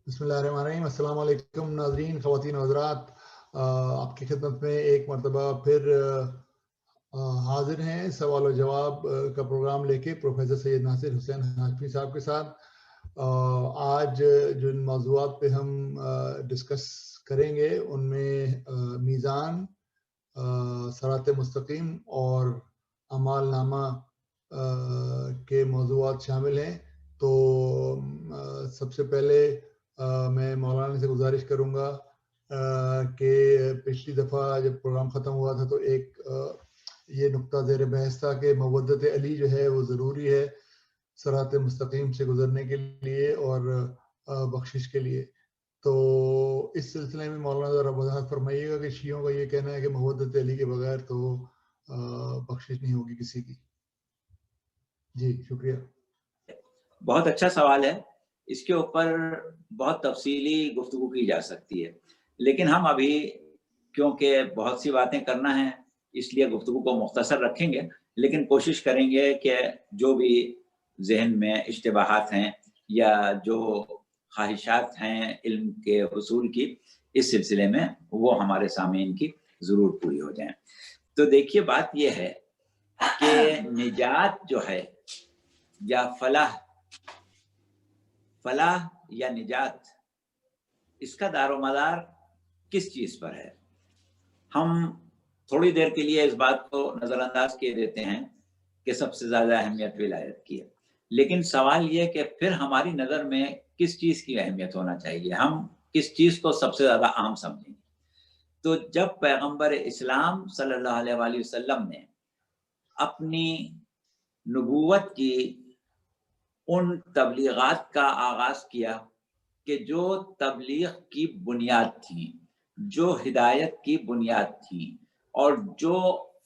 بسم اللہ الرحمن الرحیم۔ السلام علیکم ناظرین، خواتین و حضرات، آپ کی خدمت میں ایک مرتبہ پھر حاضر ہیں سوال و جواب کا پروگرام لے کے پروفیسر سید ناصر حسین ہاشمی صاحب کے ساتھ۔ آج جن موضوعات پہ ہم ڈسکس کریں گے ان میں میزان، صراط مستقیم اور اعمال نامہ کے موضوعات شامل ہیں۔ تو سب سے پہلے میں مولانا سے گزارش کروں گا کہ پچھلی دفعہ جب پروگرام ختم ہوا تھا تو ایک یہ نقطہ زیر بحث تھا کہ مودت علی جو ہے وہ ضروری ہے صراط مستقیم سے گزرنے کے لیے اور بخشش کے لیے۔ تو اس سلسلے میں مولانا ذرا وضاحت فرمائیے گا کہ شیعوں کا یہ کہنا ہے کہ مودت علی کے بغیر تو بخشش نہیں ہوگی کسی کی۔ جی شکریہ۔ بہت اچھا سوال ہے، اس کے اوپر بہت تفصیلی گفتگو کی جا سکتی ہے، لیکن ہم ابھی کیونکہ بہت سی باتیں کرنا ہے اس لیے گفتگو کو مختصر رکھیں گے، لیکن کوشش کریں گے کہ جو بھی ذہن میں اشتباہات ہیں یا جو خواہشات ہیں علم کے حصول کی اس سلسلے میں وہ ہمارے سامعین کی ضرور پوری ہو جائیں۔ تو دیکھیے بات یہ ہے کہ نجات جو ہے یا فلاح یا نجات، اس کا دار و مدار کس چیز پر ہے؟ ہم تھوڑی دیر کے لیے اس بات کو نظر انداز کیے دیتے ہیں کہ سب سے زیادہ اہمیت ولایت کی ہے، لیکن سوال یہ کہ پھر ہماری نظر میں کس چیز کی اہمیت ہونا چاہیے، ہم کس چیز کو سب سے زیادہ اہم سمجھیں گے؟ تو جب پیغمبر اسلام صلی اللہ علیہ وآلہ وسلم نے اپنی نبوت کی ان تبلیغات کا آغاز کیا کہ جو تبلیغ کی بنیاد تھیں، جو ہدایت کی بنیاد تھیں اور جو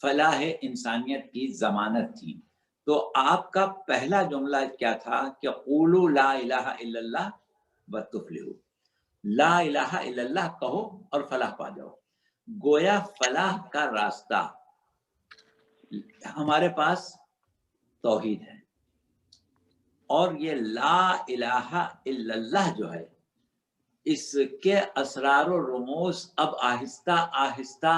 فلاح انسانیت کی ضمانت تھی، تو آپ کا پہلا جملہ کیا تھا کہ قولوا لا الہ الا اللہ وتفلحوا، لا الہ الا اللہ کہو اور فلاح پا جاؤ۔ گویا فلاح کا راستہ ہمارے پاس توحید ہے، اور یہ لا الہ الا اللہ جو ہے اس کے اسرار و رموز اب آہستہ آہستہ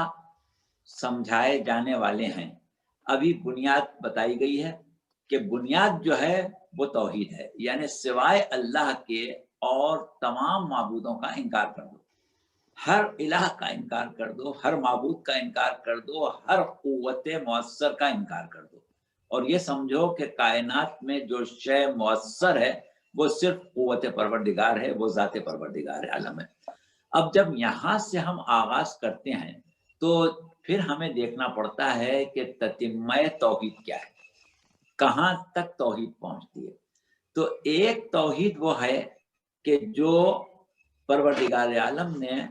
سمجھائے جانے والے ہیں۔ ابھی بنیاد بتائی گئی ہے کہ بنیاد جو ہے وہ توحید ہے، یعنی سوائے اللہ کے اور تمام معبودوں کا انکار کر دو، ہر الہ کا انکار کر دو، ہر معبود کا انکار کر دو، ہر قوت مؤثر کا انکار کر دو، اور یہ سمجھو کہ کائنات میں جو شے مؤثر ہے وہ صرف قوت پروردگار ہے، وہ ذات پروردگار عالم ہے۔ اب جب یہاں سے ہم آغاز کرتے ہیں تو پھر ہمیں دیکھنا پڑتا ہے کہ تتمہ توحید کیا ہے، کہاں تک توحید پہنچتی ہے۔ تو ایک توحید وہ ہے کہ جو پروردگار عالم نے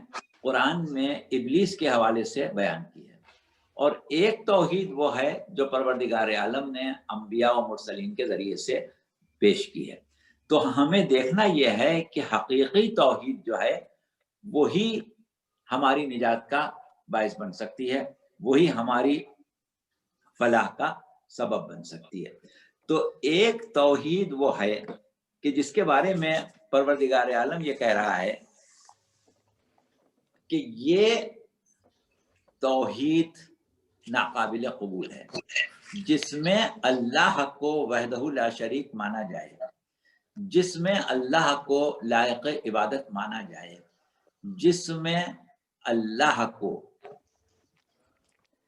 قرآن میں ابلیس کے حوالے سے بیان کی ہے، اور ایک توحید وہ ہے جو پروردگار عالم نے انبیاء و مرسلین کے ذریعے سے پیش کی ہے۔ تو ہمیں دیکھنا یہ ہے کہ حقیقی توحید جو ہے وہی ہماری نجات کا باعث بن سکتی ہے، وہی ہماری فلاح کا سبب بن سکتی ہے۔ تو ایک توحید وہ ہے کہ جس کے بارے میں پروردگار عالم یہ کہہ رہا ہے کہ یہ توحید ناقابل قبول ہے، جس میں اللہ کو وحدہ لا شریک مانا جائے، جس میں اللہ کو لائق عبادت مانا جائے، جس میں اللہ کو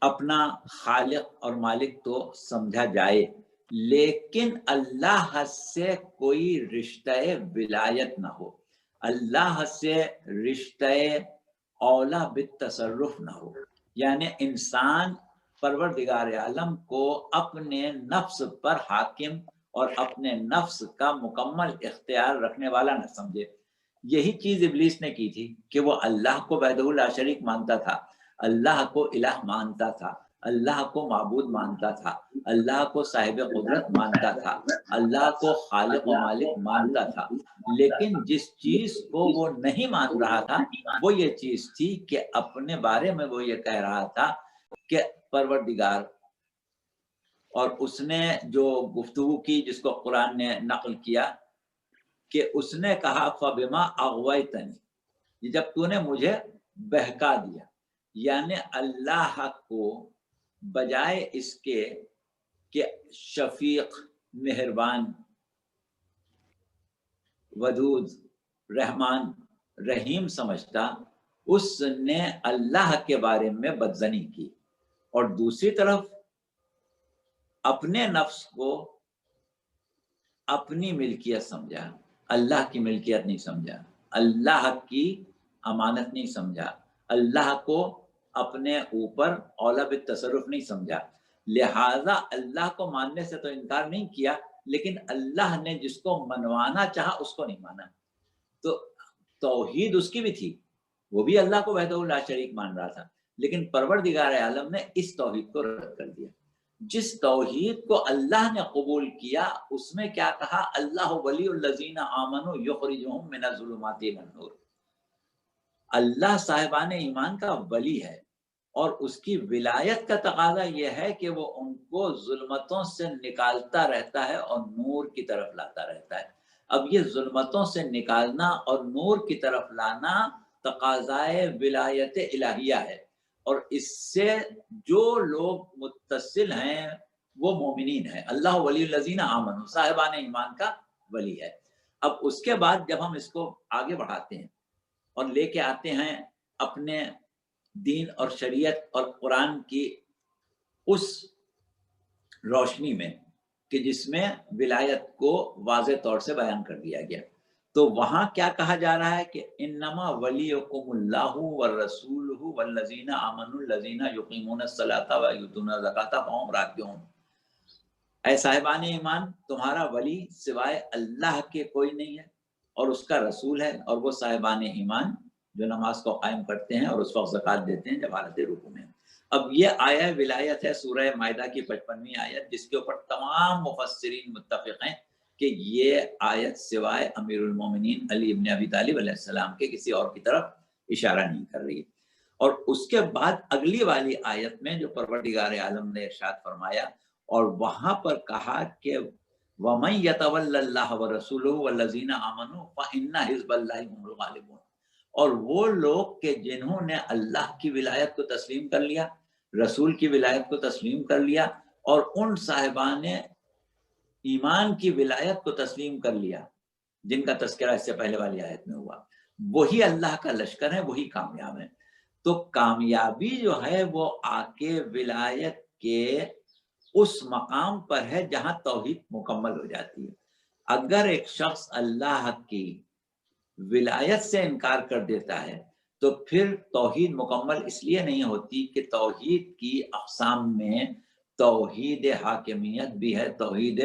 اپنا خالق اور مالک تو سمجھا جائے، لیکن اللہ سے کوئی رشتہ ولایت نہ ہو، اللہ سے رشتہ اولا بالتصرف نہ ہو، یعنی انسان پروردگار عالم کو اپنے نفس پر حاکم اور اپنے نفس کا مکمل اختیار رکھنے والا نہ سمجھے۔ یہی چیز ابلیس نے کی تھی کہ وہ اللہ کو وحدہ لا شریک مانتا تھا، اللہ کو الہ مانتا تھا، اللہ کو معبود مانتا تھا، اللہ کو صاحب قدرت مانتا تھا، اللہ کو خالق و مالک مانتا تھا، لیکن جس چیز کو وہ نہیں مان رہا تھا وہ یہ چیز تھی کہ اپنے بارے میں وہ یہ کہہ رہا تھا کہ پروردگار، اور اس نے جو گفتگو کی جس کو قرآن نے نقل کیا کہ اس نے کہا فبما اغویتنی، جب تو نے مجھے بہکا دیا، یعنی اللہ کو بجائے اس کے کہ شفیق، مہربان، ودود، رحمان، رحیم سمجھتا، اس نے اللہ کے بارے میں بدزنی کی، اور دوسری طرف اپنے نفس کو اپنی ملکیت سمجھا، اللہ کی ملکیت نہیں سمجھا، اللہ کی امانت نہیں سمجھا، اللہ کو اپنے اوپر اولا بالتصرف نہیں سمجھا، لہذا اللہ کو ماننے سے تو انکار نہیں کیا، لیکن اللہ نے جس کو منوانا چاہا اس کو نہیں مانا۔ تو توحید اس کی بھی تھی، وہ بھی اللہ کو وحدہ لا شریک مان رہا تھا، لیکن پروردگار عالم نے اس توحید کو رد کر دیا۔ جس توحید کو اللہ نے قبول کیا اس میں کیا کہا، اللہ ولی الذین آمنوا یخرجہم من الظلمات الی النور، اللہ صاحبان ایمان کا ولی ہے، اور اس کی ولایت کا تقاضا یہ ہے کہ وہ ان کو ظلمتوں سے نکالتا رہتا ہے اور نور کی طرف لاتا رہتا ہے۔ اب یہ ظلمتوں سے نکالنا اور نور کی طرف لانا تقاضائے ولایت الہیہ ہے، اور اس سے جو لوگ متصل ہیں وہ مومنین ہیں۔ اللہ ولی الذین آمنوا، صاحبان ایمان کا ولی ہے۔ اب اس کے بعد جب ہم اس کو آگے بڑھاتے ہیں اور لے کے آتے ہیں اپنے دین اور شریعت اور قرآن کی اس روشنی میں کہ جس میں ولایت کو واضح طور سے بیان کر دیا گیا، تو وہاں کیا کہا جا رہا ہے کہ انما ولیکم اللہ والرسول والذین آمنوا الذین یقیمون الصلاۃ ویؤتون الزکاۃ وهم راکعون، اے صاحبان ایمان، تمہارا ولی سوائے اللہ کے کوئی نہیں ہے، اور اس کا رسول ہے، اور وہ صاحبان ایمان جو نماز کو قائم کرتے ہیں اور اس وقت زکوٰۃ دیتے ہیں جب حالت رکوع میں۔ اب یہ آیہ ولایت ہے سورہ مائدہ کی 55ویں آیت، جس کے اوپر تمام مفسرین متفق ہیں کہ یہ آیت سوائے امیر المومنین علی ابن ابی طالب علیہ السلام کے کسی اور کی طرف اشارہ نہیں کر رہی۔ اور اس کے بعد اگلی والی آیت میں جو پروردگار عالم نے ارشاد فرمایا، اور وہاں پر کہا کہ وَمَن يَتَوَلَّ اللَّهَ وَرَسُولَهُ وَالَّذِينَ آمَنُوا فَإِنَّ حِزْبَ اللَّهِ هُمُ الْغَالِبُونَ، اور وہ لوگ کہ جنہوں نے اللہ کی ولایت کو تسلیم کر لیا، رسول کی ولایت کو تسلیم کر لیا، اور ان صاحبان ایمان کی ولایت کو تسلیم کر لیا جن کا تذکرہ اس سے پہلے والی آیت میں ہوا، وہی اللہ کا لشکر ہے، وہی کامیاب ہے۔ تو کامیابی جو ہے وہ آ کے ولایت کے اس مقام پر ہے جہاں توحید مکمل ہو جاتی ہے۔ اگر ایک شخص اللہ کی ولایت سے انکار کر دیتا ہے تو پھر توحید مکمل اس لیے نہیں ہوتی کہ توحید کی اقسام میں توحید حاکمیت بھی ہے، توحید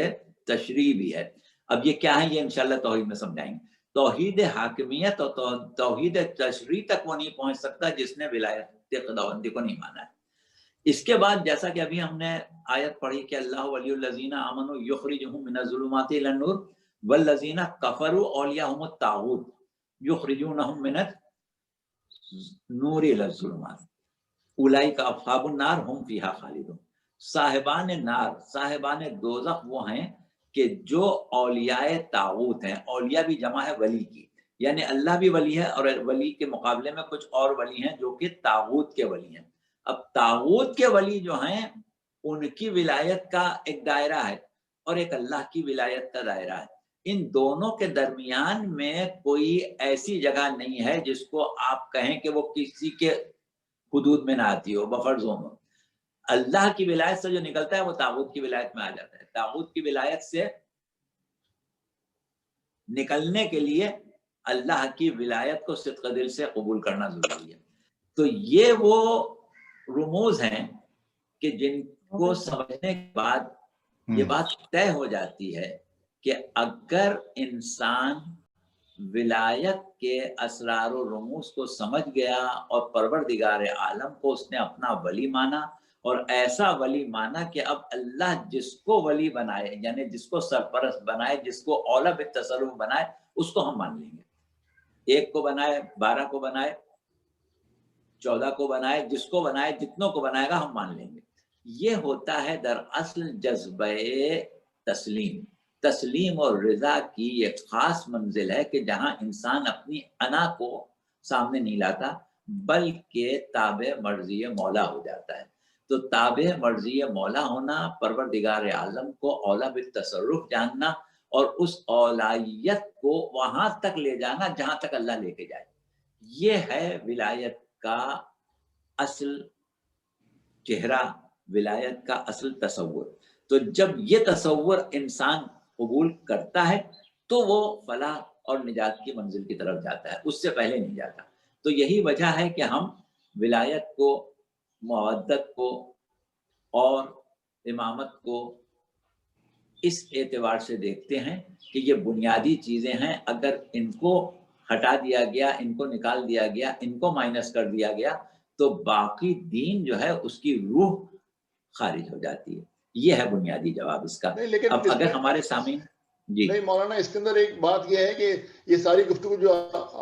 تشریع بھی ہے۔ اب یہ کیا ہے، یہ انشاءاللہ توحید میں سمجھائیں گے۔ توحید حاکمیت اور توحید تشریع تک وہ نہیں پہنچ سکتا جس نے ولایت خداوندی کو نہیں مانا ہے۔ اس کے بعد جیسا کہ ابھی ہم نے آیت پڑھی کہ اللہ ولی الذین آمنوا یخرجہم من الظلمات الی النور والذین کفروا اولیاءہم الطاغوت یخرجونہم من النور الی الظلمات اولئک اصحاب النار ہم فیہا خالدون۔ صاحبان نار، صاحبان دوزخ وہ ہیں کہ جو اولیاء طاغوت ہیں، اولیاء بھی جمع ہے ولی کی، یعنی اللہ بھی ولی ہے اور ولی کے مقابلے میں کچھ اور ولی ہیں جو کہ طاغوت کے ولی ہیں۔ اب طاغوت کے ولی جو ہیں ان کی ولایت کا ایک دائرہ ہے اور ایک اللہ کی ولایت کا دائرہ ہے، ان دونوں کے درمیان میں کوئی ایسی جگہ نہیں ہے جس کو آپ کہیں کہ وہ کسی کے حدود میں نہ آتی ہو، بفر زون ہو۔ اللہ کی ولایت سے جو نکلتا ہے وہ طاغوت کی ولایت میں آ جاتا ہے۔ طاغوت کی ولایت سے نکلنے کے لیے اللہ کی ولایت کو صدق دل سے قبول کرنا ضروری ہے۔ تو یہ وہ رموز ہیں کہ جن کو سمجھنے کے بعد یہ بات طے ہو جاتی ہے کہ اگر انسان ولایت کے اسرار و رموز کو سمجھ گیا اور پروردگار عالم کو اس نے اپنا ولی مانا، اور ایسا ولی مانا کہ اب اللہ جس کو ولی بنائے، یعنی جس کو سرپرست بنائے، جس کو اولا بالتصرف بنائے، اس کو ہم مان لیں گے۔ 1 کو بنائے، 12 کو بنائے، 14 کو بنائے، جس کو بنائے، جتنوں کو بنائے گا ہم مان لیں گے۔ یہ ہوتا ہے دراصل جذبہ تسلیم، تسلیم اور رضا کی ایک خاص منزل ہے کہ جہاں انسان اپنی انا کو سامنے نہیں لاتا بلکہ تابع مرضی مولا ہو جاتا ہے. تو تابع مرضی مولا ہونا، پروردگار عالم کو اولا بالتصرف جاننا اور اس اولائیت کو وہاں تک لے جانا جہاں تک اللہ لے کے جائے، یہ ہے ولایت کا اصل چہرہ، ولایت کا اصل تصور. تو جب یہ تصور انسان قبول کرتا ہے تو وہ فلاح اور نجات کی منزل کی طرف جاتا ہے، اس سے پہلے نہیں جاتا. تو یہی وجہ ہے کہ ہم ولایت کو، مودت کو اور امامت کو اس اعتبار سے دیکھتے ہیں کہ یہ بنیادی چیزیں ہیں، اگر ان کو ہٹا دیا گیا، ان کو نکال دیا گیا، ان کو مائنس کر دیا گیا تو باقی دین جو ہے اس کی روح خارج ہو جاتی ہے. یہ ہے بنیادی جواب اس کا. نہیں لیکن اب اگر ہمارے سامنے نہیں مولانا، اس کے اندر ایک بات یہ ہے کہ یہ ساری گفتگو جو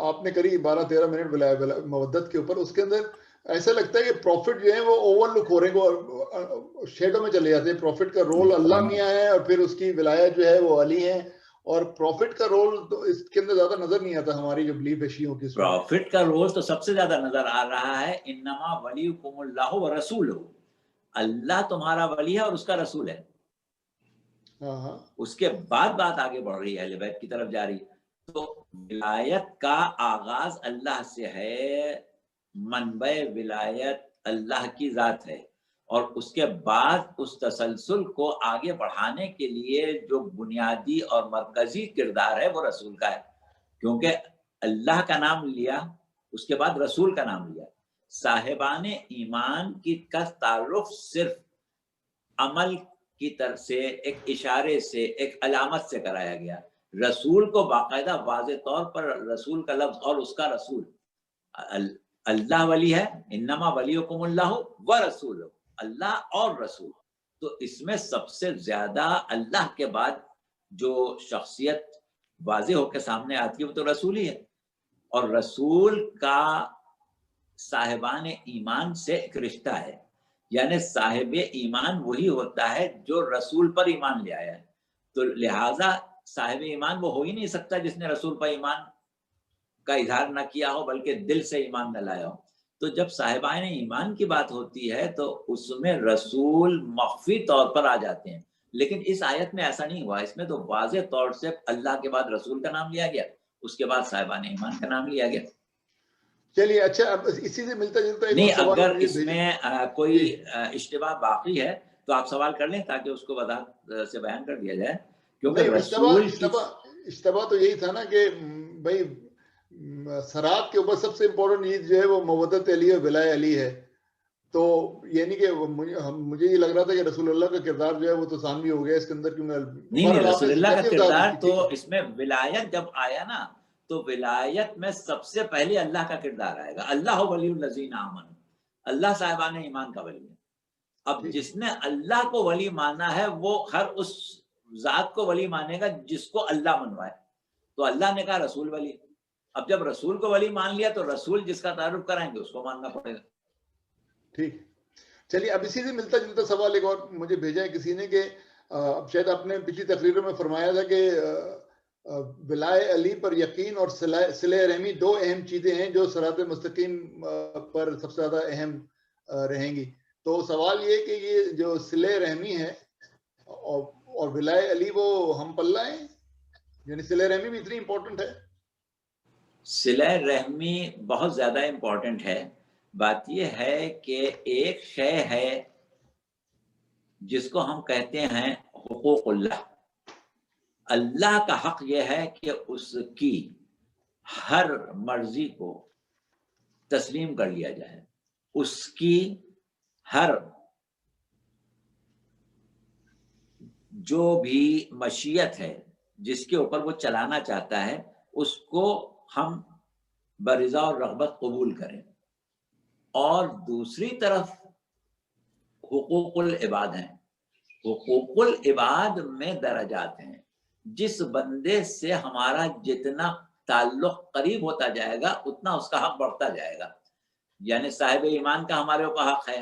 آپ نے کری 12-13 منٹ مودت کے اوپر، اس کے اندر ایسا لگتا ہے کہ پروفٹ جو ہے وہ اوور لک ہو رہے ہیں، شیڈو میں چلے جاتے ہیں. پروفٹ کا رول اللہ میاں ہے اور پھر اس کی ولایت جو ہے وہ علی ہے، اور پروفٹ کا رول تو اس کے اندر زیادہ نظر نہیں آتا ہماری جو بلیف ہے شیعوں کی. پروفٹ کا رول تو سب سے زیادہ نظر آ رہا ہے. انما ولیکم اللہ و رسولہ، اللہ تمہارا ولی ہے اور اس کا رسول ہے. اس کے بعد بات آگے بڑھ رہی ہے، اہل بیت کی طرف جا رہی ہے. تو ولایت کا آغاز اللہ سے ہے، منبع ولایت اللہ کی ذات ہے، اور اس کے بعد اس تسلسل کو آگے بڑھانے کے لیے جو بنیادی اور مرکزی کردار ہے وہ رسول کا ہے. کیونکہ اللہ کا نام لیا، اس کے بعد رسول کا نام لیا. صاحبان ایمان کا تعارف صرف عمل کی طرف سے، ایک اشارے سے، ایک علامت سے کرایا گیا. رسول کو باقاعدہ واضح طور پر رسول کا لفظ اور اس کا رسول، اللہ ولی ہے، انما ولیکم اللہ و رسول، اللہ اور رسول. تو اس میں سب سے زیادہ اللہ کے بعد جو شخصیت واضح ہو کے سامنے آتی ہے وہ تو رسول ہی ہے. اور رسول کا صاحبان ایمان سے ایک رشتہ ہے، یعنی صاحب ایمان وہی ہوتا ہے جو رسول پر ایمان لے آیا ہے. تو لہٰذا صاحب ایمان وہ ہو ہی نہیں سکتا جس نے رسول پر ایمان کا اظہار نہ کیا ہو بلکہ دل سے ایمان نہ لایا ہو. تو جب صاحبان ایمان کی بات ہوتی ہے تو اس میں رسول مخفی طور پر آ جاتے ہیں، لیکن اس آیت میں ایسا نہیں ہوا. اس میں تو واضح طور سے اللہ کے بعد رسول کا نام لیا گیا، اس کے بعد صاحبان ایمان کا نام لیا گیا. چلیے اچھا، اب اسی سے ملتا جلتا ایک نہیں، سوال اگر اس میں کوئی اشتباہ باقی ہے تو آپ سوال کر لیں تاکہ اس کو وضاحت سے بیان کر دیا جائے. کیونکہ رسول اشتباہ تو یہی تھا نا کہ بھائی سرات کے اوپر سب سے امپورٹنٹ چیز جو ہے وہ مودت علی اور ولایت علی ہے. تو یعنی کہ مجھے یہ لگ رہا تھا کہ رسول اللہ کا کردار جو ہے وہ تو ثانوی ہو گیا اس کے اندر. نہیں، رسول اللہ کا کردار تو اس میں ولایت جب آیا نا تو ولایت میں سب سے پہلے اللہ کا کردار آئے گا. اللہ ولی الذین آمنوا، اللہ صاحبان ایمان کا ولی ہے. اب جس نے اللہ کو ولی مانا ہے وہ ہر اس ذات کو ولی مانے گا جس کو اللہ منوائے. تو اللہ نے کہا رسول ولی. اب جب رسول کو ولی مان لیا تو رسول جس کا تعارف کرائیں گے اس کو ماننا پڑے گا. ٹھیک، چلیے اب اسی سے ملتا جلتا سوال ایک اور مجھے بھیجا ہے کسی نے کہ اب شاید آپ نے پچھلی تقریروں میں فرمایا تھا کہ ولایت علی پر یقین اور صلہ رحمی دو اہم چیزیں ہیں جو صراط مستقیم پر سب سے زیادہ اہم رہیں گی. تو سوال یہ کہ یہ جو صلہ رحمی ہے اور ولایت علی وہ ہم پلہ ہیں، یعنی صلہ رحمی بھی اتنی امپورٹنٹ ہے؟ صلہ رحمی بہت زیادہ امپورٹنٹ ہے. بات یہ ہے کہ ایک شے ہے جس کو ہم کہتے ہیں حقوق اللہ. اللہ کا حق یہ ہے کہ اس کی ہر مرضی کو تسلیم کر لیا جائے، اس کی ہر جو بھی مشیت ہے جس کے اوپر وہ چلانا چاہتا ہے اس کو ہم برضا اور رغبت قبول کریں. اور دوسری طرف حقوق العباد ہیں. حقوق العباد میں درجات ہیں. جس بندے سے ہمارا جتنا تعلق قریب ہوتا جائے گا اتنا اس کا حق بڑھتا جائے گا. یعنی صاحب ایمان کا ہمارے اوپر حق ہے،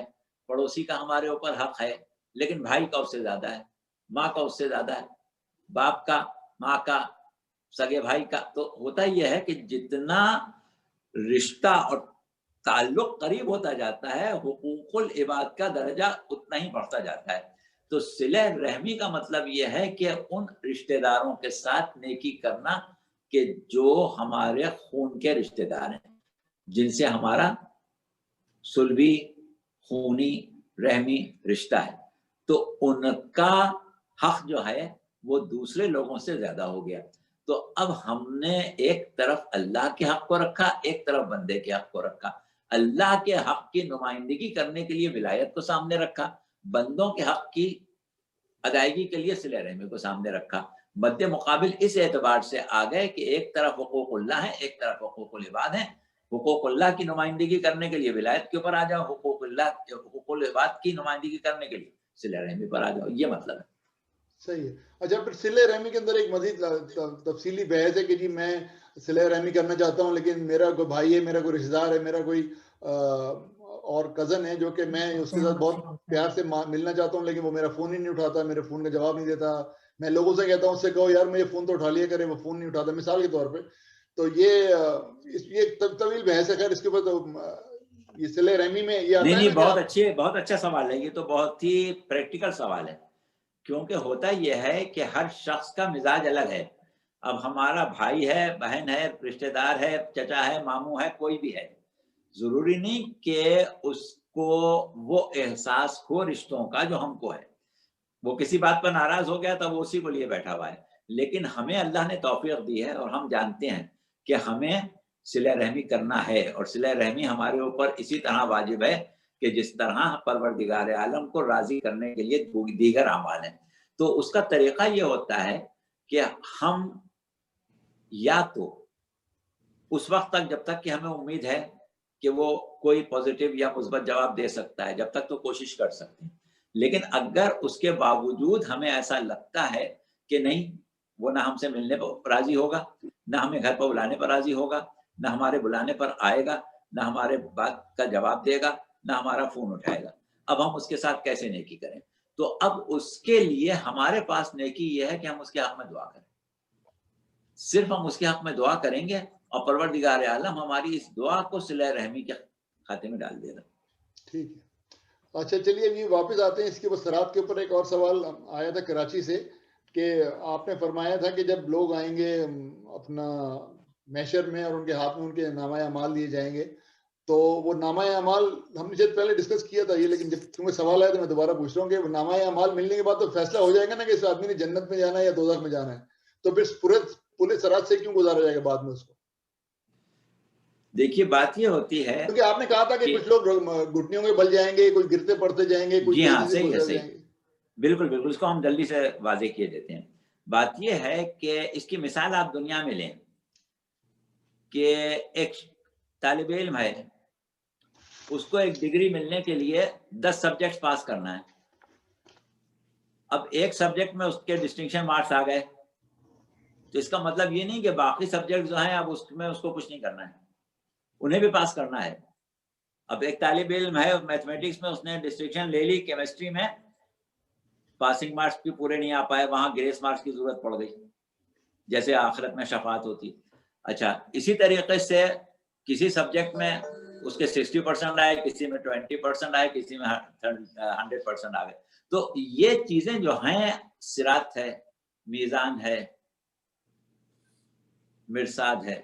پڑوسی کا ہمارے اوپر حق ہے، لیکن بھائی کا اس سے زیادہ ہے، ماں کا اس سے زیادہ ہے. باپ کا, ماں کا, سگے بھائی کا. تو ہوتا یہ ہے کہ جتنا رشتہ اور تعلق قریب ہوتا جاتا ہے حقوق العباد کا درجہ اتنا ہی بڑھتا جاتا ہے. تو صلہ رحمی کا مطلب یہ ہے کہ ان رشتہ داروں کے ساتھ نیکی کرنا کہ جو ہمارے خون کے رشتہ دار ہیں, جن سے ہمارا صلبی خونی رحمی رشتہ ہے. تو ان کا حق جو ہے وہ دوسرے لوگوں سے زیادہ ہو گیا. تو اب ہم نے ایک طرف اللہ کے حق کو رکھا, ایک طرف بندے کے حق کو رکھا. اللہ کے حق کی نمائندگی کرنے کے لیے ولایت کو سامنے رکھا, بندوں کے حق کی ادائیگی کے لیے صلہ رحمی کو سامنے رکھا. مد مقابل اس اعتبار سے آ گئے کہ ایک طرف حقوق اللہ ہے, ایک طرف حقوق العباد ہیں. حقوق اللہ کی نمائندگی کرنے کے لیے ولایت کے اوپر آ جاؤ, حقوق العباد کی نمائندگی کرنے کے لیے صلہ رحمی پر آ جاؤ. یہ مطلب ہے. صحیح ہے. اچھا, پھر صلہ رحمی کے اندر ایک مزید تفصیلی بحث ہے کہ جی میں صلہ رحمی کرنا چاہتا ہوں لیکن میرا کوئی بھائی ہے, میرا کوئی رشتہ دار ہے, میرا کوئی اور کزن ہے جو کہ میں اس کے ساتھ بہت پیار سے ملنا چاہتا ہوں لیکن وہ میرا فون ہی نہیں اٹھاتا, میرے فون کا جواب نہیں دیتا. میں لوگوں سے کہتا ہوں اس سے کہو یار مجھے فون تو اٹھا لیا کرے, وہ فون نہیں اٹھاتا, مثال کے طور پہ. تو یہ طویل بحث ہے. خیر اس کے اوپر تو یہ صلہ رحمی میں یہ آتا ہے. نہیں, بہت اچھا سوال ہے. یہ تو بہت ہی پریکٹیکل سوال ہے, کیونکہ ہوتا یہ ہے کہ ہر شخص کا مزاج الگ ہے. اب ہمارا بھائی ہے, بہن ہے, رشتہ دار ہے, چچا ہے, ماموں ہے, کوئی بھی ہے, ضروری نہیں کہ اس کو وہ احساس ہو رشتوں کا جو ہم کو ہے. وہ کسی بات پر ناراض ہو گیا تو وہ اسی کو لیے بیٹھا ہوا ہے. لیکن ہمیں اللہ نے توفیق دی ہے اور ہم جانتے ہیں کہ ہمیں صلہ رحمی کرنا ہے, اور صلہ رحمی ہمارے اوپر اسی طرح واجب ہے کہ جس طرح پروردگار عالم کو راضی کرنے کے لیے دیگر اعمال ہیں. تو اس کا طریقہ یہ ہوتا ہے کہ ہم یا تو اس وقت تک جب تک کہ ہمیں امید ہے کہ وہ کوئی پازیٹیو یا مثبت جواب دے سکتا ہے, جب تک تو کوشش کر سکتے ہیں. لیکن اگر اس کے باوجود ہمیں ایسا لگتا ہے کہ نہیں, وہ نہ ہم سے ملنے پر راضی ہوگا, نہ ہمیں گھر پر بلانے پر راضی ہوگا, نہ ہمارے بلانے پر آئے گا, نہ ہمارے بات کا جواب دے گا, نہ ہمارا فون اٹھائے گا, اب ہم اس کے ساتھ کیسے نیکی کریں؟ تو اب اس کے لیے ہمارے پاس نیکی یہ ہے کہ ہم اس کے حق میں دعا کریں. صرف ہم اس کے حق میں دعا کریں گے اور پروردگار عالم ہماری اس دعا کو صلہ رحمی کے کھاتے میں ڈال دے گا. ٹھیک ہے. اچھا چلیے ابھی واپس آتے ہیں اس کے بصرات کے اوپر. ایک اور سوال آیا تھا کراچی سے کہ آپ نے فرمایا تھا کہ جب لوگ آئیں گے اپنا محشر میں اور ان کے ہاتھ میں ان کے نامہ اعمال دیے جائیں گے تو وہ نامہ اعمال ہم نے شاید پہلے ڈسکس کیا تھا یہ, لیکن جب کیونکہ سوال آیا تو میں دوبارہ پوچھ رہا ہوں کہ نامہ اعمال ملنے کے بعد تو فیصلہ ہو جائے گا نا کہ اس آدمی نے جنت میں جانا ہے یا دوزخ میں جانا ہے, تو پھر پورے سرات سے کیوں گزارا جائے گا بعد میں اس کو؟ دیکھیے بات یہ ہوتی ہے کیونکہ آپ نے کہا تھا کہ کچھ لوگ گھٹنیوں کے بل جائیں گے, کوئی گرتے پڑتے جائیں گے, کوئی تیزی سے گزر جائیں گے. بالکل بالکل, اس کو ہم جلدی سے واضح کیے دیتے ہیں. بات یہ ہے کہ اس کی مثال آپ دنیا میں لیں کہ ایک طالب علم ہے, اس کو ایک ڈگری ملنے کے لیے 10 سبجیکٹ پاس کرنا ہے. اب ایک سبجیکٹ میں اس کے ڈسٹنکشن مارکس آ گئے تو اس کا مطلب یہ نہیں کہ باقی سبجیکٹ جو ہیں اب اس میں اس کو کچھ نہیں کرنا ہے, انہیں بھی پاس کرنا ہے. اب ایک طالب علم ہے میتھمیٹکس میں, اس نے ڈسٹنکشن لے لی, کیمسٹری میں پاسنگ مارکس بھی پورے نہیں آ پائے, وہاں گریس مارکس کی ضرورت پڑ گئی, جیسے آخرت میں شفاعت ہوتی. اچھا اسی طریقے سے کسی سبجیکٹ میں اس کے 60% آئے, کسی میں 20% آئے, کسی میں 100% آ گئے. تو یہ چیزیں جو ہیں صراط ہے, میزان ہے, مرصاد ہے,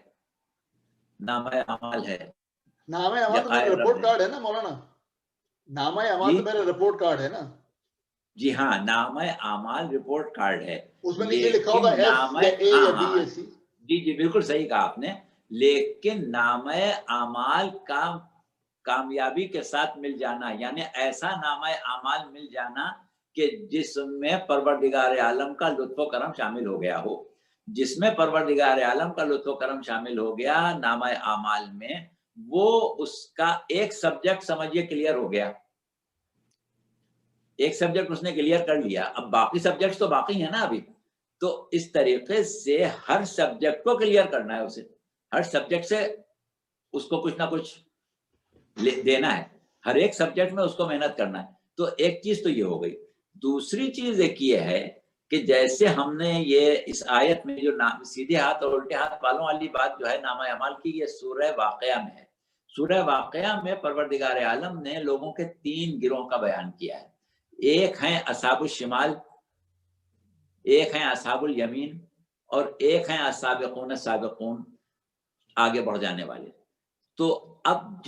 نامہ اعمال ہے. نامہ اعمال تو میرا رپورٹ کارڈ ہے نا مولانا, نامہ اعمال تو میرا رپورٹ کارڈ ہے نا. جی ہاں, نامہ اعمال رپورٹ کارڈ ہے, اس میں نیچے لکھا ہوگا ایف یا اے یا بی یا سی. جی بالکل صحیح کہا آپ نے, لیکن نامہ اعمال کا کامیابی کے ساتھ مل جانا, یعنی ایسا نامہ اعمال مل جانا کہ جس میں پروردگار عالم کا لطف و کرم شامل ہو گیا ہو, جس میں پروردگار عالم کا لطف و کرم شامل ہو گیا نامہ اعمال میں, وہ اس کا ایک سبجیکٹ سمجھیے کلیئر ہو گیا, ایک سبجیکٹ اس نے کلیئر کر لیا. اب باقی سبجیکٹس تو باقی ہیں نا ابھی, تو اس طریقے سے ہر سبجیکٹ کو کلیئر کرنا ہے اسے, ہر سبجیکٹ سے اس کو کچھ نہ کچھ دینا ہے, ہر ایک سبجیکٹ میں اس کو محنت کرنا ہے. تو ایک چیز تو یہ ہو گئی. دوسری چیز ایک یہ ہے کہ جیسے ہم نے یہ اس آیت میں جو سیدھے ہاتھ اور الٹے ہاتھ والوں والی بات جو ہے نامہ اعمال کی، یہ سورہ واقعہ میں ہے. سورہ واقعہ میں پروردگار عالم نے لوگوں کے 3 گروہ کا بیان کیا ہے. ایک ہیں اصحاب الشمال، ایک ہیں اصحاب الیمین، اور ایک ہیں السابقون السابقون، آگے بڑھ جانے والے. تو اب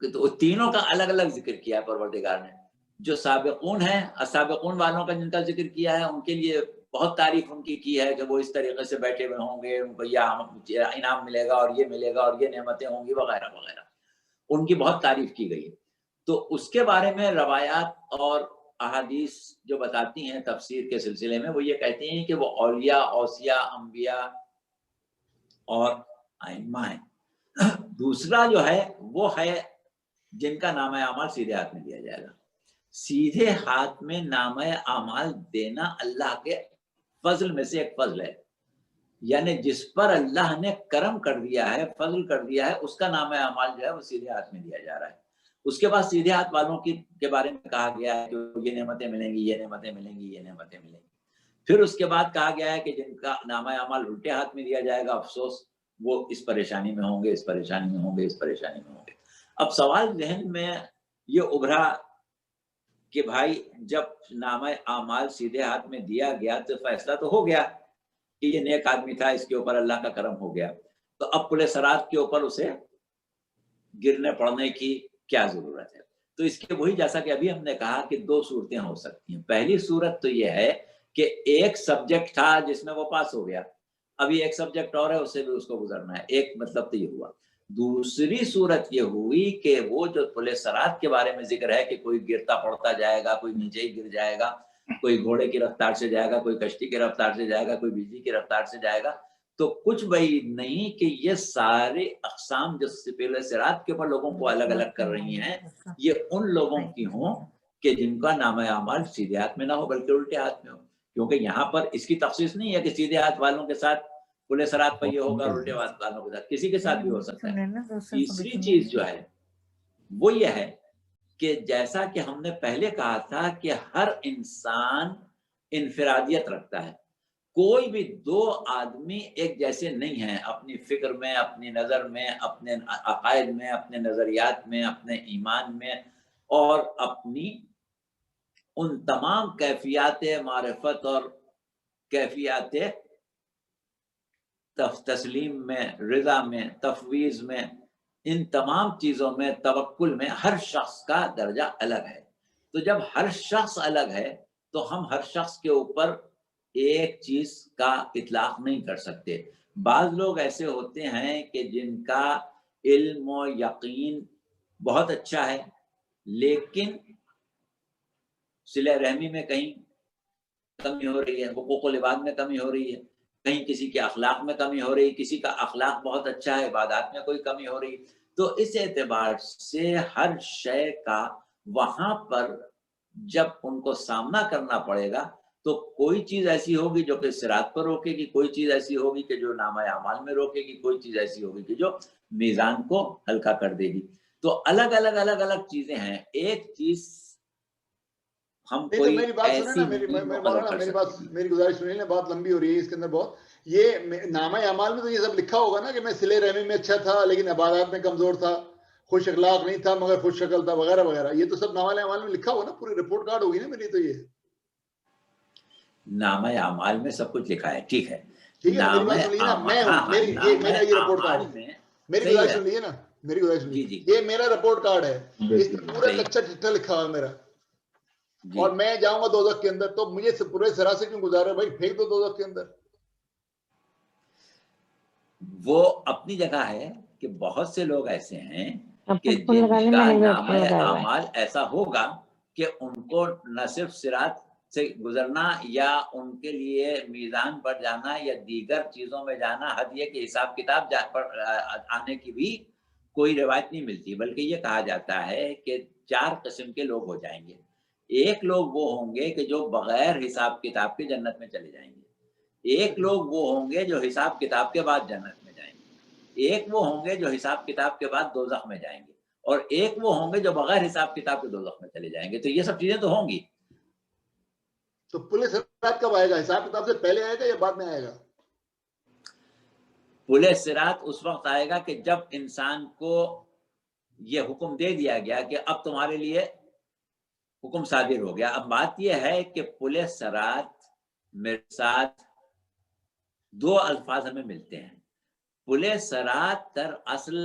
تو تینوں کا الگ الگ ذکر کیا ہے پروردگار نے. جو سابقون ہیں، السابقون والوں کا جن کا ذکر کیا ہے، ان کے لیے بہت تعریف ان کی ہے کہ وہ اس طریقے سے بیٹھے ہوئے ہوں گے، ان کو یہ انعام ملے گا اور یہ ملے گا اور یہ نعمتیں ہوں گی وغیرہ وغیرہ، ان کی بہت تعریف کی گئی. تو اس کے بارے میں روایات اور احادیث جو بتاتی ہیں تفسیر کے سلسلے میں، وہ یہ کہتے ہیں کہ وہ اولیاء، اوصیاء، انبیاء اور ائمہ ہیں. دوسرا جو ہے وہ ہے جن کا نامہ اعمال سیدھے ہاتھ میں دیا جائے گا. سیدھے ہاتھ میں نامہ اعمال دینا اللہ کے فضل میں سے ایک فضل ہے. یعنی جس پر اللہ نے کرم کر دیا ہے، فضل کر دیا ہے، اس کا نامہ اعمال جو ہے وہ سیدھے ہاتھ میں دیا جا رہا ہے. اس کے بعد سیدھے ہاتھ والوں کے بارے میں کہا گیا ہے کہ یہ نعمتیں ملیں گی، یہ نعمتیں ملیں گی، یہ نعمتیں ملیں گی. پھر اس کے بعد کہا گیا ہے کہ جن کا نامہ اعمال الٹے ہاتھ میں دیا جائے گا، افسوس، وہ اس پریشانی میں ہوں گے، اس پریشانی میں ہوں گے، اس پریشانی میں ہوں گے. اب سوال ذہن میں یہ ابھرا کہ بھائی جب نامہ اعمال سیدھے ہاتھ میں دیا گیا تو فیصلہ تو ہو گیا کہ یہ نیک آدمی تھا، اس کے اوپر اللہ کا کرم ہو گیا، تو اب پل صراط کے اوپر اسے گرنے پڑنے کی کیا ضرورت ہے؟ تو اس کے وہی جیسا کہ ابھی ہم نے کہا کہ 2 صورتیں ہو سکتی ہیں. پہلی صورت تو یہ ہے کہ ایک سبجیکٹ تھا جس میں وہ پاس ہو گیا، ابھی ایک سبجیکٹ اور ہے، اس سے بھی اس کو گزرنا ہے. ایک مطلب تو یہ ہوا. دوسری صورت یہ ہوئی کہ وہ جو پل صراط کے بارے میں ذکر ہے کہ کوئی گرتا پڑتا جائے گا، کوئی نیچے ہی گر جائے گا، کوئی گھوڑے کی رفتار سے جائے گا، کوئی کشتی کی رفتار سے جائے گا، کوئی بجلی کی رفتار سے جائے گا. تو کچھ بعید نہیں کہ یہ سارے اقسام جو پل صراط کے اوپر لوگوں کو الگ الگ کر رہی ہیں، یہ ان لوگوں کی ہوں کہ جن کا نامہ اعمال سیدھے ہاتھ میں نہ ہو بلکہ الٹے ہاتھ میں ہو. کیونکہ یہاں پر اس کی تخصیص نہیں ہے کہ سیدھے ہاتھ والوں کے ساتھ پل صراط پہ یہ ہوگا، الٹے ہاتھ والوں کے ساتھ، کسی کے ساتھ بھی ہو سکتا ہے. تیسری چیز جو ہے وہ یہ ہے کہ جیسا کہ ہم نے پہلے کہا تھا کہ ہر انسان انفرادیت رکھتا ہے. کوئی بھی 2 آدمی ایک جیسے نہیں ہیں اپنی فکر میں، اپنی نظر میں، اپنے عقائد میں، اپنے نظریات میں، اپنے ایمان میں، اور اپنی ان تمام کیفیات معرفت اور کیفیات تسلیم میں، رضا میں، تفویض میں، ان تمام چیزوں میں، توکل میں، ہر شخص کا درجہ الگ ہے. تو جب ہر شخص الگ ہے تو ہم ہر شخص کے اوپر ایک چیز کا اطلاق نہیں کر سکتے. بعض لوگ ایسے ہوتے ہیں کہ جن کا علم و یقین بہت اچھا ہے، لیکن صلہ رحمی میں کہیں کمی ہو رہی ہے، حقوق العباد میں کمی ہو رہی ہے، کہیں کسی کے اخلاق میں کمی ہو رہی، کسی کا اخلاق بہت اچھا ہے، عبادات میں کوئی کمی ہو رہی. تو اس اعتبار سے ہر شے کا وہاں پر جب ان کو سامنا کرنا پڑے گا تو کوئی چیز ایسی ہوگی جو کہ صراط پر روکے گی، کوئی چیز ایسی ہوگی کہ جو نامہ اعمال میں روکے گی، کوئی چیز ایسی ہوگی کہ جو میزان کو ہلکا کر دے گی. تو الگ الگ چیزیں ہیں. ایک چیز ہم کوئی میری بات سنیں نا، میری گزارش سنیں نا، بات لمبی ہو رہی ہے اس کے اندر بہت. یہ نامہ اعمال میں تو یہ سب لکھا ہوگا نا کہ میں صلہ رحمی میں اچھا تھا لیکن عبادات میں کمزور تھا، خوش اخلاق نہیں تھا مگر خوش شکل تھا، وغیرہ وغیرہ. یہ تو سب نامہ اعمال میں لکھا ہوگا نا، پوری رپورٹ کارڈ ہوگی نا میری. تو یہ نامہ اعمال میں سب کچھ لکھا ہے، ٹھیک ہے. ٹھیک ہے، میری بات سن لیجیے نا، میرا یہ رپورٹ کارڈ ہے. میری گزارش سن لیجیے نا، میری گزارش سن لیجیے. یہ میرا رپورٹ کارڈ ہے، اس میں پورا کچا چٹا لکھا ہوا ہے میرا. اور میں جاؤں گا دوزخ کے اندر تو مجھے پورے سرا سے کیوں گزارے بھائی؟ پھینک دو دوزخ کے اندر. وہ اپنی جگہ ہے کہ بہت سے لوگ ایسے ہیں کہ جن کا نامہ اعمال ایسا ہوگا کہ ان کو نہ صرف صراط سے گزرنا یا ان کے لیے میزان پر جانا یا دیگر چیزوں میں جانا، حد یہ کہ حساب کتاب پر آنے کی بھی کوئی روایت نہیں ملتی، بلکہ یہ کہا جاتا ہے کہ 4 قسم کے لوگ ہو جائیں گے. ایک لوگ وہ ہوں گے کہ جو بغیر حساب کتاب کے جنت میں چلے جائیں گے. ایک لوگ وہ ہوں گے جو حساب کتاب کے بعد جنت میں جائیں گے. ایک وہ ہوں گے جو حساب کتاب کے بعد دوزخ میں جائیں گے. اور ایک وہ ہوں گے جو بغیر حساب کتاب کے دوزخ میں چلے جائیں گے. تو یہ سب چیزیں تو ہوں گی. تو پل صراط کب آئے گا؟ حساب کتاب سے پہلے آئے گا یا بعد میں آئے گا؟ پل صراط اس وقت آئے گا کہ جب انسان کو یہ حکم دے دیا گیا کہ اب تمہارے لیے حکم صادر ہو گیا. اب بات یہ ہے کہ پل صراط میرے ساتھ دو الفاظ ہمیں ملتے ہیں. پل صراط در اصل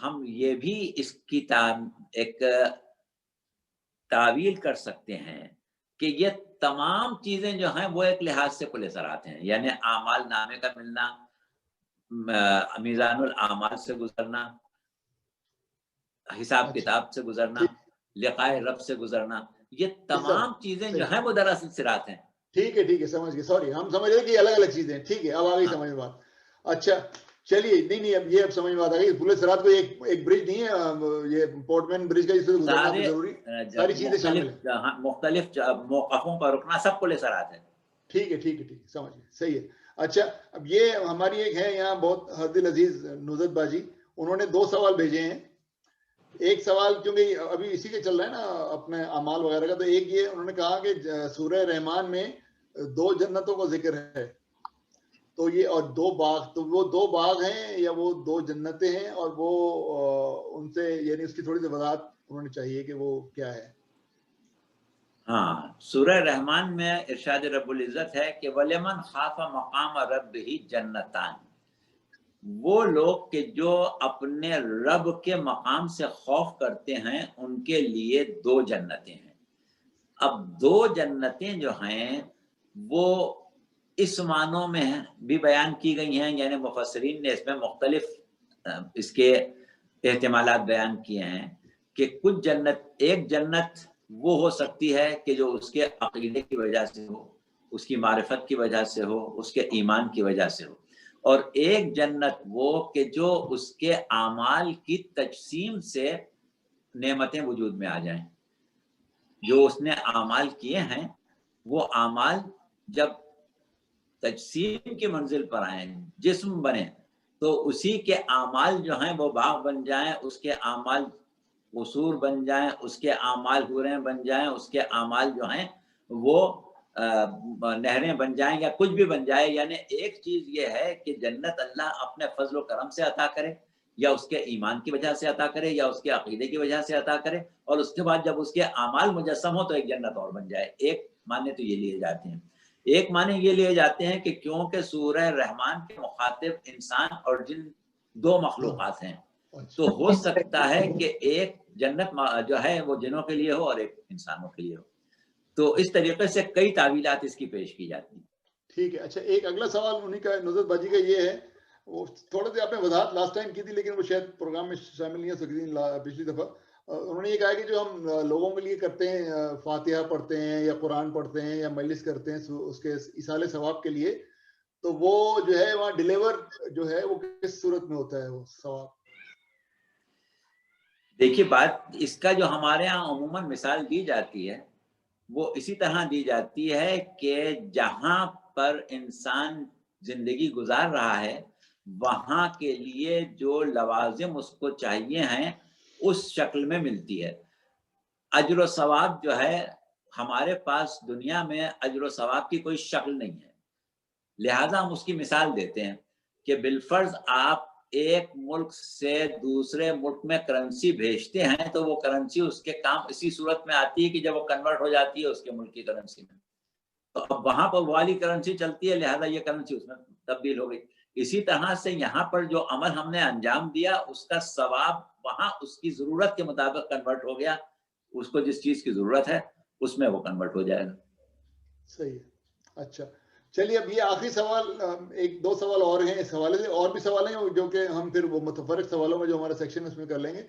ہم یہ بھی اس کی ایک تعویل کر سکتے ہیں کہ یہ تمام چیزیں جو ہیں وہ ایک لحاظ سے پل صراط ہیں. یعنی اعمال نامے کا ملنا، میزان الاعمال سے گزرنا، حساب کتاب سے گزرنا، لقائے رب سے گزرنا، یہ تمام چیزیں جو ہیں وہ دراصل صراط ہیں. ٹھیک ہے سمجھ گئے. سوری ہم سمجھ رہے کہ الگ الگ چیزیں. ٹھیک ہے اب آ گئی سمجھ میں بات. اچھا چلیے نہیں اب یہ اب سمجھ میں آ گئی. پل صراط کو ایک برج نہیں ہے یہ پورٹ مین برج کا، اس سے گزرنا ضروری، ساری چیزیں شامل ہیں. مختلف موقفوں پر رکنا سب پل صراط ہے. ٹھیک ہے سمجھ گئے. صحیح ہے. اچھا اب یہ ہماری ایک ہے یہاں بہت ہر دل عزیز نصرت باجی، انہوں نے 2 سوال بھیجے ہیں. ایک سوال کیونکہ ابھی اسی کے چل رہا ہے نا اپنے اعمال وغیرہ کا، تو ایک یہ انہوں نے کہا کہ سورہ رحمان میں 2 جنتوں کا ذکر ہے، تو یہ اور 2 باغ، تو وہ 2 باغ ہیں یا وہ 2 جنتیں ہیں، اور وہ ان سے یعنی اس کی تھوڑی سی وضاحت انہوں نے چاہیے کہ وہ کیا ہے. ہاں سورہ رحمان میں ارشاد رب العزت ہے کہ وَلِمَنْ خَافَ مَقَامَ رَبِّهِ جَنَّتَانِ، وہ لوگ کہ جو اپنے رب کے مقام سے خوف کرتے ہیں ان کے لیے 2 جنتیں ہیں. اب 2 جنتیں جو ہیں وہ اس معنوں میں بھی بیان کی گئی ہیں، یعنی مفسرین نے اس میں مختلف اس کے احتمالات بیان کیے ہیں کہ کچھ ایک جنت وہ ہو سکتی ہے کہ جو اس کے عقیدے کی وجہ سے ہو، اس کی معرفت کی وجہ سے ہو، اس کے ایمان کی وجہ سے ہو، اور ایک جنت وہ کہ جو اس کے اعمال کی تجسیم سے نعمتیں وجود میں آ جائیں. جو اس نے اعمال کیے ہیں وہ اعمال جب تجسیم کی منزل پر آئیں، جسم بنے، تو اسی کے اعمال جو ہیں وہ باغ بن جائیں، اس کے اعمال قصور بن جائیں، اس کے اعمال حوریں بن جائیں، اس کے اعمال جو ہیں وہ نہریں بن جائیں یا کچھ بھی بن جائے. یعنی ایک چیز یہ ہے کہ جنت اللہ اپنے فضل و کرم سے عطا کرے، یا اس کے ایمان کی وجہ سے عطا کرے، یا اس کے عقیدے کی وجہ سے عطا کرے، اور اس کے بعد جب اس کے اعمال مجسم ہو تو ایک جنت اور بن جائے. ایک معنی تو یہ لیے جاتے ہیں. ایک معنی یہ لیے جاتے ہیں کہ کیونکہ سورہ رحمان کے مخاطب انسان اور جن 2 مخلوقات ہیں، تو ہو سکتا ہے کہ ایک جنت جو ہے وہ جنوں کے لیے ہو اور ایک انسانوں کے لیے ہو. تو اس طریقے سے کئی تعویلات اس کی پیش کی جاتی ہیں. ٹھیک ہے. اچھا ایک اگلا سوال انہی کا نصرت باجی کا یہ ہے، وہ تھوڑا سا آپ نے وضاحت لاسٹ ٹائم کی تھی لیکن وہ شاید پروگرام میں شامل نہیں ہو سکتی پچھلی دفعہ. انہوں نے یہ کہا کہ جو ہم لوگوں کے لیے کرتے ہیں، فاتحہ پڑھتے ہیں یا قرآن پڑھتے ہیں یا مجلس کرتے ہیں اس کے ایصال ثواب کے لیے، تو وہ جو ہے وہاں ڈیلیور جو ہے وہ کس صورت میں ہوتا ہے وہ ثواب؟ دیکھیے بات اس کا جو ہمارے ہاں عموماً مثال دی جاتی ہے وہ اسی طرح دی جاتی ہے کہ جہاں پر انسان زندگی گزار رہا ہے وہاں کے لیے جو لوازم اس کو چاہیے ہیں اس شکل میں ملتی ہے. اجر و ثواب جو ہے ہمارے پاس دنیا میں اجر و ثواب کی کوئی شکل نہیں ہے، لہذا ہم اس کی مثال دیتے ہیں کہ بالفرض آپ ایک ملک سے دوسرے ملک میں کرنسی بھیجتے ہیں تو وہ کرنسی اس کے کام اسی صورت میں آتی ہے کہ جب وہ کنورٹ ہو جاتی ہے اس کے ملک کی کرنسی میں، تو اب وہاں پر والی کرنسی چلتی ہے لہذا یہ کرنسی اس میں تبدیل ہو گئی. اسی طرح سے یہاں پر جو عمل ہم نے انجام دیا اس کا ثواب وہاں اس کی ضرورت کے مطابق کنورٹ ہو گیا، اس کو جس چیز کی ضرورت ہے اس میں وہ کنورٹ ہو جائے گا. صحیح ہے. اچھا چلیے اب یہ آخری سوال، 1-2 سوال اور ہیں اس حوالے سے، اور بھی سوال ہیں جو کہ ہم پھر وہ متفرق سوالوں میں جو ہمارا سیکشن اس میں کر لیں گے.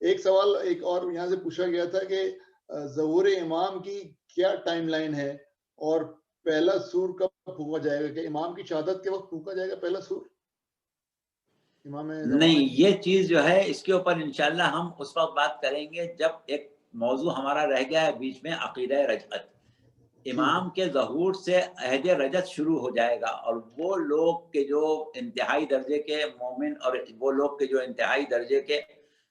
ایک سوال ایک اور یہاں سے پوچھا گیا تھا کہ ظہور امام کی کیا ٹائم لائن ہے اور پہلا سور کب پھونکا جائے گا؟ کہ امام کی شہادت کے وقت پھونکا جائے گا پہلا سور؟ امام نہیں، یہ چیز جو ہے اس کے اوپر انشاءاللہ ہم اس وقت بات کریں گے جب ایک موضوع ہمارا رہ گیا ہے بیچ میں، عقیدہ رجعت. امام کے ظہور سے عہد رجعت شروع ہو جائے گا، اور وہ لوگ کے جو انتہائی درجے کے مومن اور وہ لوگ کے جو انتہائی درجے کے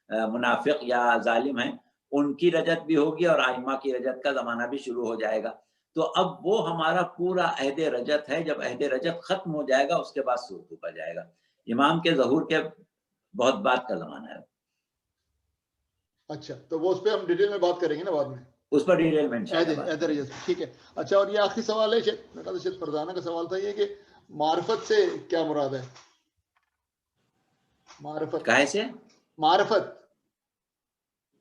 منافق یا ظالم ہیں ان کی رجعت بھی ہوگی اور ائمہ کی رجعت کا زمانہ بھی شروع ہو جائے گا. تو اب وہ ہمارا پورا عہد رجت ہے. جب عہد رجت ختم ہو جائے گا اس کے بعد سورتوں کا جائے گا. امام کے ظہور کے بہت بعد کا زمانہ ہے. اچھا تو وہ اس پہ ہم ڈیٹیل میں بات کریں گے نا بعد میں, اس پر ڈیٹیل میں انشاءاللہ بات عہد رجت. ٹھیک ہے. اچھا اور یہ آخری سوال ہے, میرا تو شاید پردانہ کا سوال تھا یہ کہ معرفت سے کیا مراد ہے؟ معرفت کہے سے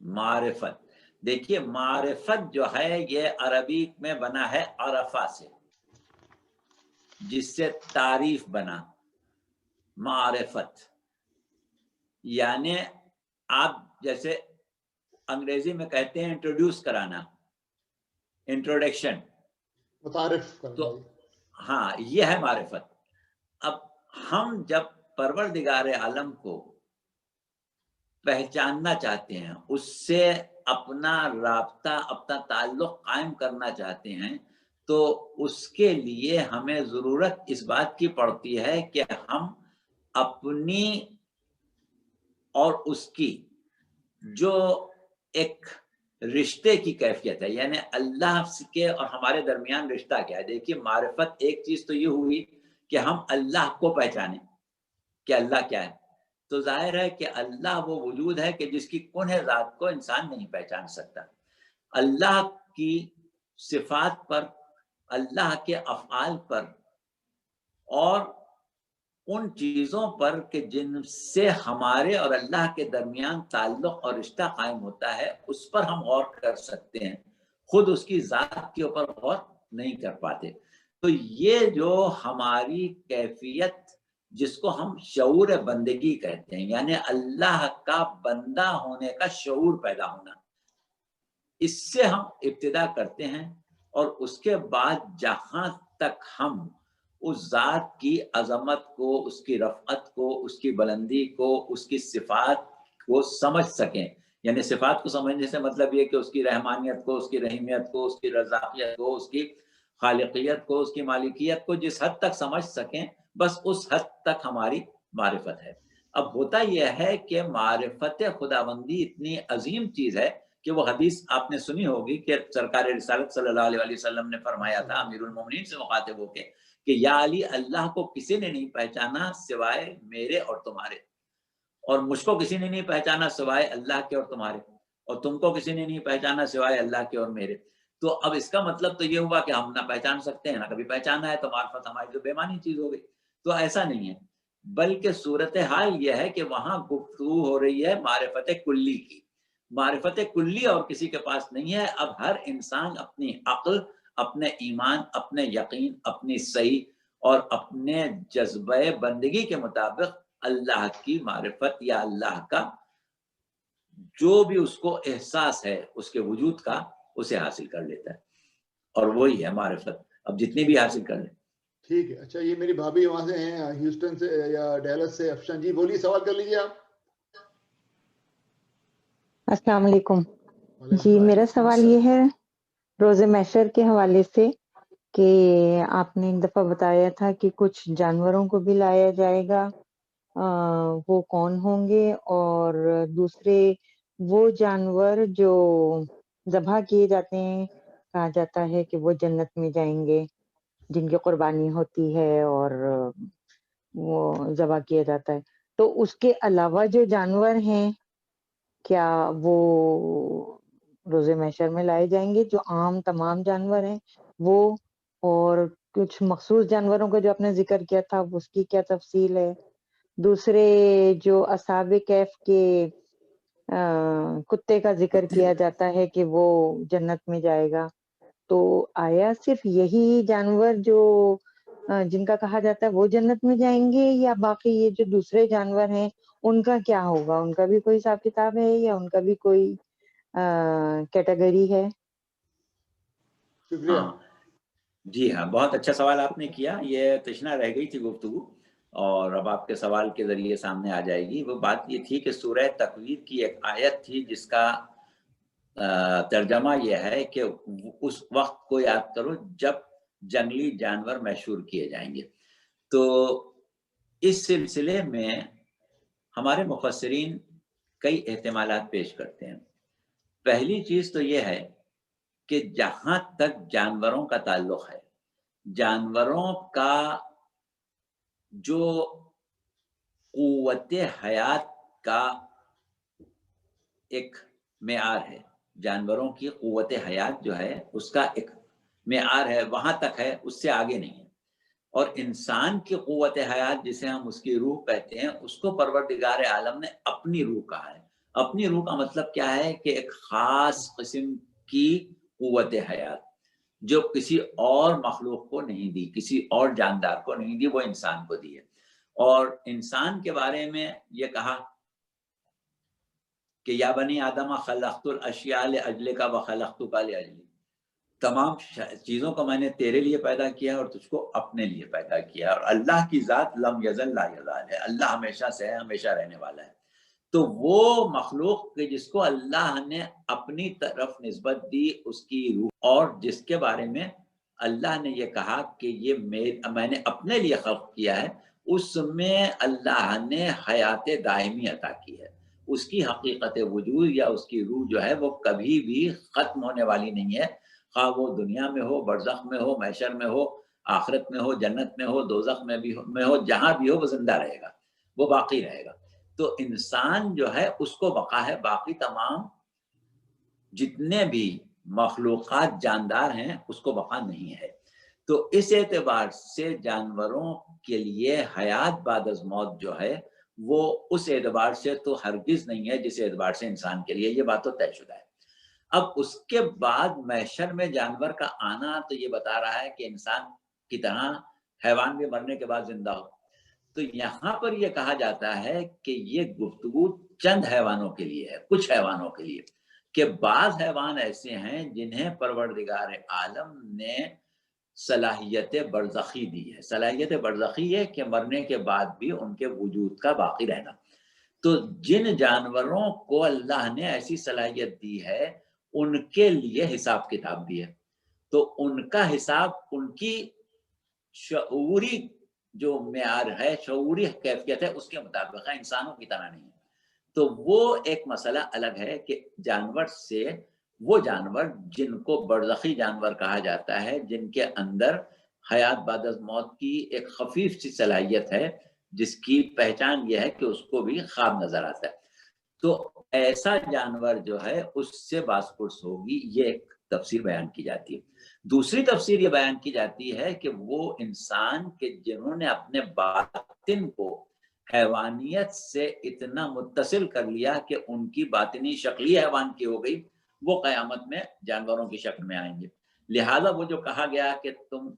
معرفت دیکھیے معرفت جو ہے یہ عربی میں بنا ہے عرفہ سے, جس سے تعریف بنا. معرفت یعنی آپ جیسے انگریزی میں کہتے ہیں انٹروڈیوس کرانا, انٹروڈکشن, متعارف کرنا. تو ہاں یہ ہے معرفت. اب ہم جب پروردگار عالم کو پہچاننا چاہتے ہیں, اس سے اپنا رابطہ, اپنا تعلق قائم کرنا چاہتے ہیں, تو اس کے لیے ہمیں ضرورت اس بات کی پڑتی ہے کہ ہم اپنی اور اس کی جو ایک رشتے کی کیفیت ہے, یعنی اللہ کے اور ہمارے درمیان رشتہ کیا ہے. دیکھیے معرفت ایک چیز تو یہ ہوئی کہ ہم اللہ کو پہچانیں کہ اللہ کیا ہے. تو ظاہر ہے کہ اللہ وہ وجود ہے کہ جس کی کنہ ذات کو انسان نہیں پہچان سکتا. اللہ کی صفات پر, اللہ کے افعال پر, اور ان چیزوں پر کہ جن سے ہمارے اور اللہ کے درمیان تعلق اور رشتہ قائم ہوتا ہے, اس پر ہم غور کر سکتے ہیں. خود اس کی ذات کے اوپر غور نہیں کر پاتے. تو یہ جو ہماری کیفیت جس کو ہم شعور بندگی کہتے ہیں, یعنی اللہ کا بندہ ہونے کا شعور پیدا ہونا, اس سے ہم ابتدا کرتے ہیں. اور اس کے بعد جہاں تک ہم اس ذات کی عظمت کو, اس کی رفعت کو, اس کی بلندی کو, اس کی صفات کو سمجھ سکیں, یعنی صفات کو سمجھنے سے مطلب یہ کہ اس کی رحمانیت کو, اس کی رحیمیت کو, اس کی رزاقیت کو, اس کی خالقیت کو, اس کی مالکیت کو جس حد تک سمجھ سکیں, بس اس حد تک ہماری معرفت ہے. اب ہوتا یہ ہے کہ معرفت خداوندی اتنی عظیم چیز ہے کہ وہ حدیث آپ نے سنی ہوگی کہ سرکار رسالت صلی اللہ علیہ وسلم نے فرمایا تھا امیر المومنین سے مخاطب ہو کے کہ یا علی, اللہ کو کسی نے نہیں پہچانا سوائے میرے اور تمہارے, اور مجھ کو کسی نے نہیں پہچانا سوائے اللہ کے اور تمہارے, اور تم کو کسی نے نہیں پہچانا سوائے اللہ کے اور میرے. تو اب اس کا مطلب تو یہ ہوا کہ ہم نہ پہچان سکتے ہیں, نہ کبھی پہچانا ہے, تو معرفت ہماری جو بے معنی چیز ہو گئی. تو ایسا نہیں ہے, بلکہ صورتحال یہ ہے کہ وہاں گفتگو ہو رہی ہے معرفت کلی کی. معرفت کلی اور کسی کے پاس نہیں ہے. اب ہر انسان اپنی عقل, اپنے ایمان, اپنے یقین, اپنی صحیح اور اپنے جذبہ بندگی کے مطابق اللہ کی معرفت یا اللہ کا جو بھی اس کو احساس ہے اس کے وجود کا, اسے حاصل کر لیتا ہے, اور وہی ہے معرفت. اب جتنی بھی حاصل کر لیں. ٹھیک ہے. اچھا یہ میری بھابھی وہاں سے ہیں ہیوسٹن سے یا ڈیلس سے, افشان جی بولیے, سوال کر لیجیے آپ. السلام علیکم جی. میرا سوال یہ ہے روز محشر کے حوالے سے کہ آپ نے ایک دفعہ بتایا تھا کہ کچھ جانوروں کو بھی لایا جائے گا, وہ کون ہوں گے؟ اور دوسرے وہ جانور جو ذبح کیے جاتے ہیں, کہا جاتا ہے کہ وہ جنت میں جائیں گے, جن کی قربانی ہوتی ہے اور وہ ذبح کیا جاتا ہے. تو اس کے علاوہ جو جانور ہیں کیا وہ روز محشر میں لائے جائیں گے, جو عام تمام جانور ہیں وہ, اور کچھ مخصوص جانوروں کا جو آپ نے ذکر کیا تھا اس کی کیا تفصیل ہے؟ دوسرے جو اصحاب کہف کے کتے کا ذکر کیا جاتا ہے کہ وہ جنت میں جائے گا, تو آیا صرف یہی جانور جو جن کا کہا جاتا ہے وہ جنت میں جائیں گے, یا باقی یہ جو دوسرے جانور ہیں ان کا کیا ہوگا؟ ان کا بھی کوئی حساب کتاب ہے یا ان کا بھی کوئی کیٹیگری ہے؟ شکریہ. جی ہاں, بہت اچھا سوال آپ نے کیا. یہ تشنا رہ گئی تھی گفتگو, اور اب آپ کے سوال کے ذریعے سامنے آ جائے گی. وہ بات یہ تھی کہ سورہ تکویر کی ایک آیت تھی جس کا ترجمہ یہ ہے کہ اس وقت کو یاد کرو جب جنگلی جانور محشور کیے جائیں گے. تو اس سلسلے میں ہمارے مفسرین کئی احتمالات پیش کرتے ہیں. پہلی چیز تو یہ ہے کہ جہاں تک جانوروں کا تعلق ہے، جانوروں کا جو قوت حیات کا ایک معیار ہے، جانوروں کی قوت حیات جو ہے اس کا ایک معیار ہے، وہاں تک ہے، اس سے آگے نہیں ہے۔ اور انسان کی قوت حیات جسے ہم اس کی روح کہتے ہیں، اس کو پروردگار عالم نے اپنی روح کہا ہے۔ اپنی روح کا مطلب کیا ہے کہ ایک خاص قسم کی قوت حیات جو کسی اور مخلوق کو نہیں دی، کسی اور جاندار کو نہیں دی، وہ انسان کو دی ہے۔ اور انسان کے بارے میں یہ کہا کہ یا بنی آدم خلقت الاشیاء لاجلک وخلقتک لاجلی، تمام چیزوں کو میں نے تیرے لیے پیدا کیا اور تجھ کو اپنے لیے پیدا کیا۔ اور اللہ کی ذات لم یزل لا یزال ہے، اللہ ہمیشہ سے ہے، ہمیشہ رہنے والا ہے۔ تو وہ مخلوق جس کو اللہ نے اپنی طرف نسبت دی، اس کی روح، اور جس کے بارے میں اللہ نے یہ کہا کہ یہ میں نے اپنے لیے خلق کیا ہے، اس میں اللہ نے حیات دائمی عطا کی ہے۔ اس کی حقیقت وجود یا اس کی روح جو ہے وہ کبھی بھی ختم ہونے والی نہیں ہے، خواہ وہ دنیا میں ہو، برزخ میں ہو، محشر میں ہو، آخرت میں ہو، جنت میں ہو، دوزخ میں ہو، جہاں بھی ہو وہ زندہ رہے گا، وہ باقی رہے گا۔ تو انسان جو ہے اس کو بقا ہے، باقی تمام جتنے بھی مخلوقات جاندار ہیں اس کو بقا نہیں ہے۔ تو اس اعتبار سے جانوروں کے لیے حیات بعد از موت جو ہے وہ اس اعتبار سے تو ہرگز نہیں ہے جس اعتبار سے انسان کے لیے، یہ بات تو طے شدہ ہے۔ اب اس کے بعد محشر میں جانور کا آنا تو یہ بتا رہا ہے کہ انسان کی طرح حیوان بھی مرنے کے بعد زندہ ہو۔ تو یہاں پر یہ کہا جاتا ہے کہ یہ گفتگو چند حیوانوں کے لیے ہے، کچھ حیوانوں کے لیے، کہ بعض حیوان ایسے ہیں جنہیں پروردگار عالم نے صلاحیت برزخی دی ہے۔ صلاحیت برزخی ہے کہ مرنے کے بعد بھی ان کے وجود کا باقی رہنا۔ تو جن جانوروں کو اللہ نے ایسی صلاحیت دی ہے ان کے لیے حساب کتاب بھی ہے، تو ان کا حساب ان کی شعوری جو معیار ہے، شعوری کیفیت ہے، اس کے مطابق ہے، انسانوں کی طرح نہیں ہے۔ تو وہ ایک مسئلہ الگ ہے کہ جانور سے وہ جانور جن کو برزخی جانور کہا جاتا ہے، جن کے اندر حیات بعد از موت کی ایک خفیف سی صلاحیت ہے، جس کی پہچان یہ ہے کہ اس کو بھی خواب نظر آتا ہے، تو ایسا جانور جو ہے اس سے باز پرس ہوگی، یہ ایک تفسیر بیان کی جاتی ہے۔ دوسری تفسیر یہ بیان کی جاتی ہے کہ وہ انسان کے جنہوں نے اپنے باطن کو حیوانیت سے اتنا متصل کر لیا کہ ان کی باطنی شکلی حیوان کی ہو گئی، وہ قیامت میں جانوروں کی شکل میں آئیں گے۔ لہذا وہ جو کہا گیا کہ تم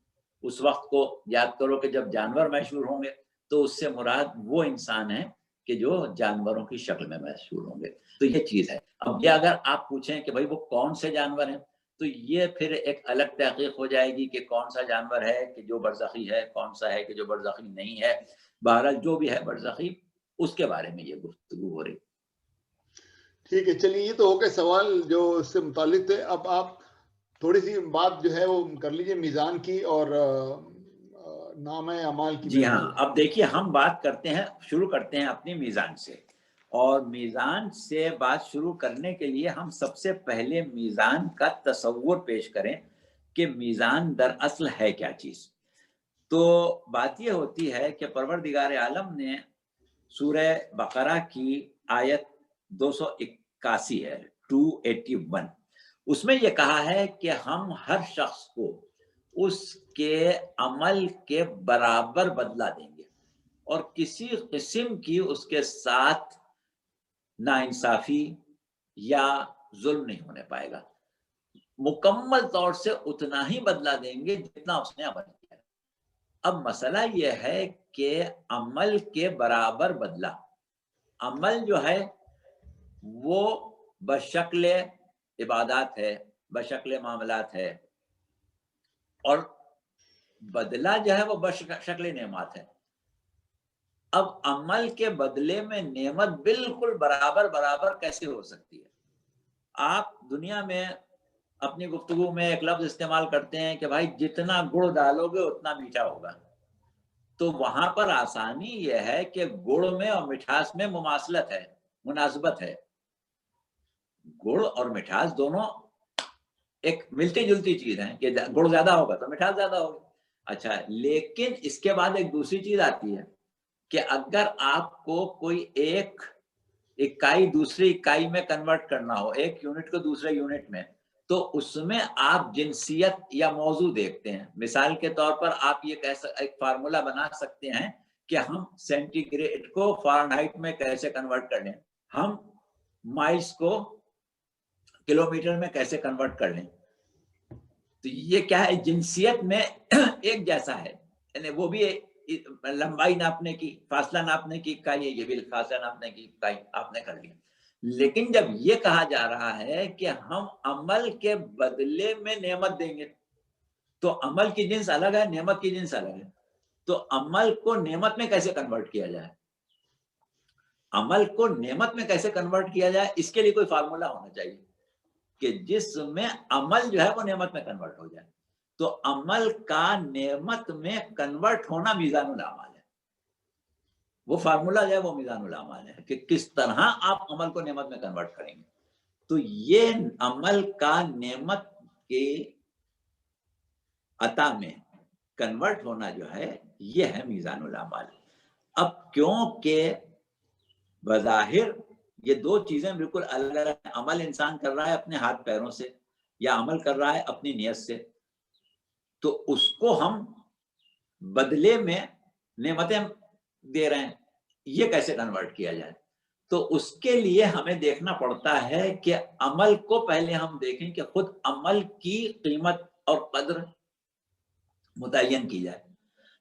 اس وقت کو یاد کرو کہ جب جانور مشہور ہوں گے، تو اس سے مراد وہ انسان ہے کہ جو جانوروں کی شکل میں مشہور ہوں گے۔ تو یہ چیز ہے۔ اب یہ اگر آپ پوچھیں کہ بھائی وہ کون سے جانور ہیں، تو یہ پھر ایک الگ تحقیق ہو جائے گی کہ کون سا جانور ہے کہ جو برزخی ہے، کون سا ہے کہ جو برزخی نہیں ہے۔ بہرحال جو بھی ہے برزخی، اس کے بارے میں یہ گفتگو ہو رہی۔ ٹھیک ہے، چلیے، یہ تو ہو گئے سوال جو اس سے متعلق تھے۔ اب آپ تھوڑی سی بات جو ہے وہ کر لیجئے میزان کی اور نام اعمال کی۔ جی ہاں، اب دیکھیے ہم بات کرتے ہیں، شروع کرتے ہیں اپنی میزان سے، اور میزان سے بات شروع کرنے کے لیے ہم سب سے پہلے میزان کا تصور پیش کریں کہ میزان در اصل ہے کیا چیز۔ تو بات یہ ہوتی ہے کہ پروردگار عالم نے سورہ بقرہ کی آیت 281 ہے، 281، اس میں یہ کہا ہے کہ ہم ہر شخص کو اس کے عمل کے برابر بدلہ دیں گے، اور کسی قسم کی اس کے ساتھ ناانصافی یا ظلم نہیں ہونے پائے گا، مکمل طور سے اتنا ہی بدلہ دیں گے جتنا اس نے عمل کیا۔ اب مسئلہ یہ ہے کہ عمل کے برابر بدلہ، عمل جو ہے وہ بشکل عبادات ہے، بشکل معاملات ہے، اور بدلہ جو ہے وہ بشکل نعمت ہے۔ اب عمل کے بدلے میں نعمت بالکل برابر کیسے ہو سکتی ہے؟ آپ دنیا میں اپنی گفتگو میں ایک لفظ استعمال کرتے ہیں کہ بھائی جتنا گڑ ڈالو گے اتنا میٹھا ہوگا، تو وہاں پر آسانی یہ ہے کہ گڑ میں اور مٹھاس میں مماثلت ہے، مناسبت ہے۔ گڑ اور مٹھاس دونوں ایک ملتی جلتی چیز ہے کہ گڑ زیادہ ہوگا تو مٹھاس زیادہ ہوگی. اچھا لیکن اس کے بعد ایک دوسری چیز آتی ہے کہ اگر آپ کو کوئی ایک اکائی دوسری اکائی میں کنورٹ کرنا ہو، ایک یونٹ کو دوسرے یونٹ میں، تو اس میں آپ جنسیت یا موضوع دیکھتے ہیں. مثال کے طور پر آپ یہ ایک فارمولا بنا سکتے ہیں کہ ہم سینٹی گریڈ کو فارنہائٹ میں کیسے کنورٹ کر لیں، ہم مائلز کو کلومیٹر میں کیسے کنورٹ کر لیں. تو یہ کیا ہے، جنسیت میں ایک جیسا ہے، یعنی وہ بھی لمبائی ناپنے کی، فاصلہ ناپنے کی اکائی ہے، یہ بھی فاصلہ ناپنے کی اکائی آپ نے کر لیا. لیکن جب یہ کہا جا رہا ہے کہ ہم عمل کے بدلے میں نعمت دیں گے، تو عمل کی جنس الگ ہے، نعمت کی جنس الگ ہے. تو عمل کو نعمت میں کیسے کنورٹ کیا جائے، عمل کو نعمت میں کیسے کنورٹ کیا جائے، اس کے لیے کوئی فارمولا ہونا چاہیے کہ جس میں عمل جو ہے وہ نعمت میں کنورٹ ہو جائے. تو عمل کا نعمت میں کنورٹ ہونا میزان الاعمال ہے. وہ فارمولا جو ہے وہ میزان الاعمال ہے کہ کس طرح آپ عمل کو نعمت میں کنورٹ کریں گے. تو یہ عمل کا نعمت کے عطا میں کنورٹ ہونا جو ہے یہ ہے میزان الاعمال. اب کیونکہ بظاہر یہ دو چیزیں بالکل الگ الگ ہیں، عمل انسان کر رہا ہے اپنے ہاتھ پیروں سے یا عمل کر رہا ہے اپنی نیت سے، تو اس کو ہم بدلے میں نعمتیں دے رہے ہیں، یہ کیسے کنورٹ کیا جائے. تو اس کے لیے ہمیں دیکھنا پڑتا ہے کہ عمل کو پہلے ہم دیکھیں کہ خود عمل کی قیمت اور قدر متعین کی جائے.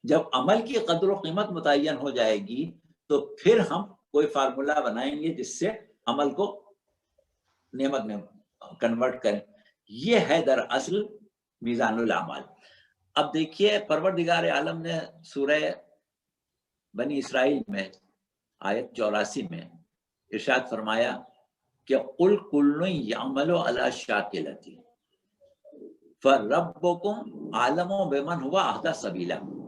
جب عمل کی قدر و قیمت متعین ہو جائے گی تو پھر ہم کوئی فارمولا بنائیں گے جس سے عمل کو نعمت میں کنورٹ کریں. یہ ہے دراصل میزان الاعمال. اب دیکھیے پروردگار عالم نے سورہ بنی اسرائیل میں آیت 84 میں ارشاد فرمایا کہ قل کل یعمل علی شاکلتہ فَرَبُّكُمْ عَالَمُ بِمَنْ هُوَ أَهْدَىٰ سَبِيلًا.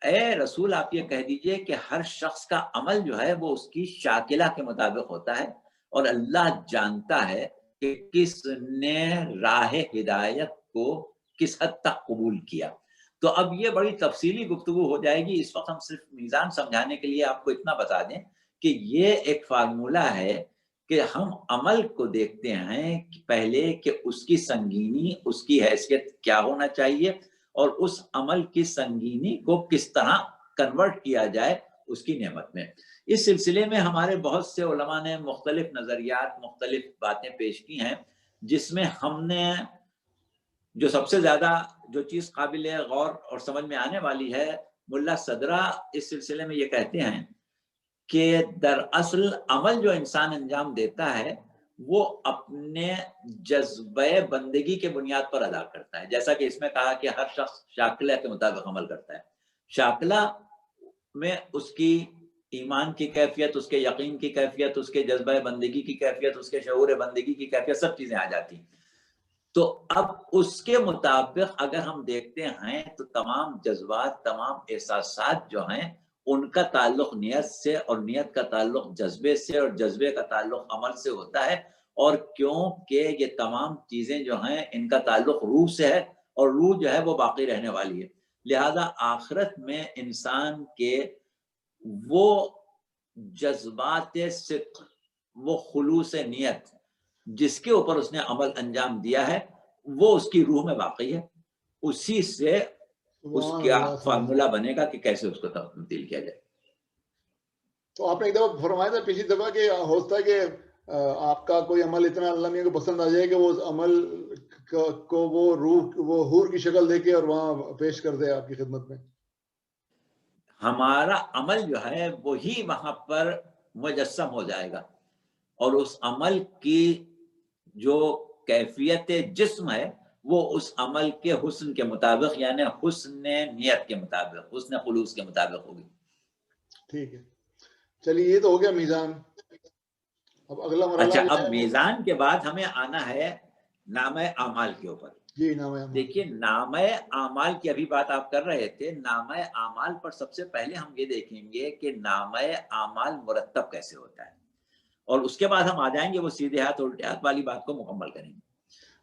اے رسول آپ یہ کہہ دیجئے کہ ہر شخص کا عمل جو ہے وہ اس کی شاکلہ کے مطابق ہوتا ہے، اور اللہ جانتا ہے کہ کس نے راہ ہدایت کو کس حد تک قبول کیا. تو اب یہ بڑی تفصیلی گفتگو ہو جائے گی. اس وقت ہم صرف میزان سمجھانے کے لیے آپ کو اتنا بتا دیں کہ یہ ایک فارمولا ہے کہ ہم عمل کو دیکھتے ہیں پہلے کہ اس کی سنگینی، اس کی حیثیت کیا ہونا چاہیے، اور اس عمل کی سنگینی کو کس طرح کنورٹ کیا جائے اس کی نعمت میں. اس سلسلے میں ہمارے بہت سے علماء نے مختلف نظریات، مختلف باتیں پیش کی ہیں، جس میں ہم نے جو سب سے زیادہ جو چیز قابل غور اور سمجھ میں آنے والی ہے، ملا صدرہ اس سلسلے میں یہ کہتے ہیں کہ دراصل عمل جو انسان انجام دیتا ہے وہ اپنے جذبہ بندگی کے بنیاد پر ادا کرتا ہے. جیسا کہ اس میں کہا کہ ہر شخص شاکلہ کے مطابق عمل کرتا ہے. شاکلہ میں اس کی ایمان کی کیفیت، اس کے یقین کی کیفیت، اس کے جذبہ بندگی کی کیفیت، اس کے شعور بندگی کی کیفیت، سب چیزیں آ جاتی ہیں. تو اب اس کے مطابق اگر ہم دیکھتے ہیں تو تمام جذبات، تمام احساسات جو ہیں ان کا تعلق نیت سے، اور نیت کا تعلق جذبے سے، اور جذبے کا تعلق عمل سے ہوتا ہے. اور کیونکہ یہ تمام چیزیں جو ہیں ان کا تعلق روح سے ہے، اور روح جو ہے وہ باقی رہنے والی ہے، لہذا آخرت میں انسان کے وہ جذبات صدق، وہ خلوص نیت جس کے اوپر اس نے عمل انجام دیا ہے، وہ اس کی روح میں باقی ہے. اسی سے اس کا فارمولا بنے گا کہ کیسے اس کو تبدیل کیا جائے. تو آپ نے ایک دفعہ فرمایا تھا پچھلی دفعہ کہ ہوتا ہے کہ آپ کا کوئی عمل اتنا اللہ میاں کو پسند آ جائے کہ وہ اس عمل کو وہ روح، وہ حور کی شکل دے کے اور وہاں پیش کر دے آپ کی خدمت میں. ہمارا عمل جو ہے وہی وہاں پر مجسم ہو جائے گا، اور اس عمل کی جو کیفیت جسم ہے وہ اس عمل کے حسن کے مطابق، یعنی حسن نیت کے مطابق، حسن خلوص کے مطابق ہوگی. ٹھیک ہے، چلیے یہ تو ہو گیا میزان. اب اگلا مرحلہ. اچھا، اب میزان کے بعد ہمیں آنا ہے نامہ اعمال کے اوپر. جی نامہ اعمال. دیکھیے نامہ اعمال کی ابھی بات آپ کر رہے تھے. نامہ اعمال پر سب سے پہلے ہم یہ دیکھیں گے کہ نامہ اعمال مرتب کیسے ہوتا ہے، اور اس کے بعد ہم آ جائیں گے وہ سیدھے ہاتھ الٹے ہاتھ والی بات کو مکمل کریں گے.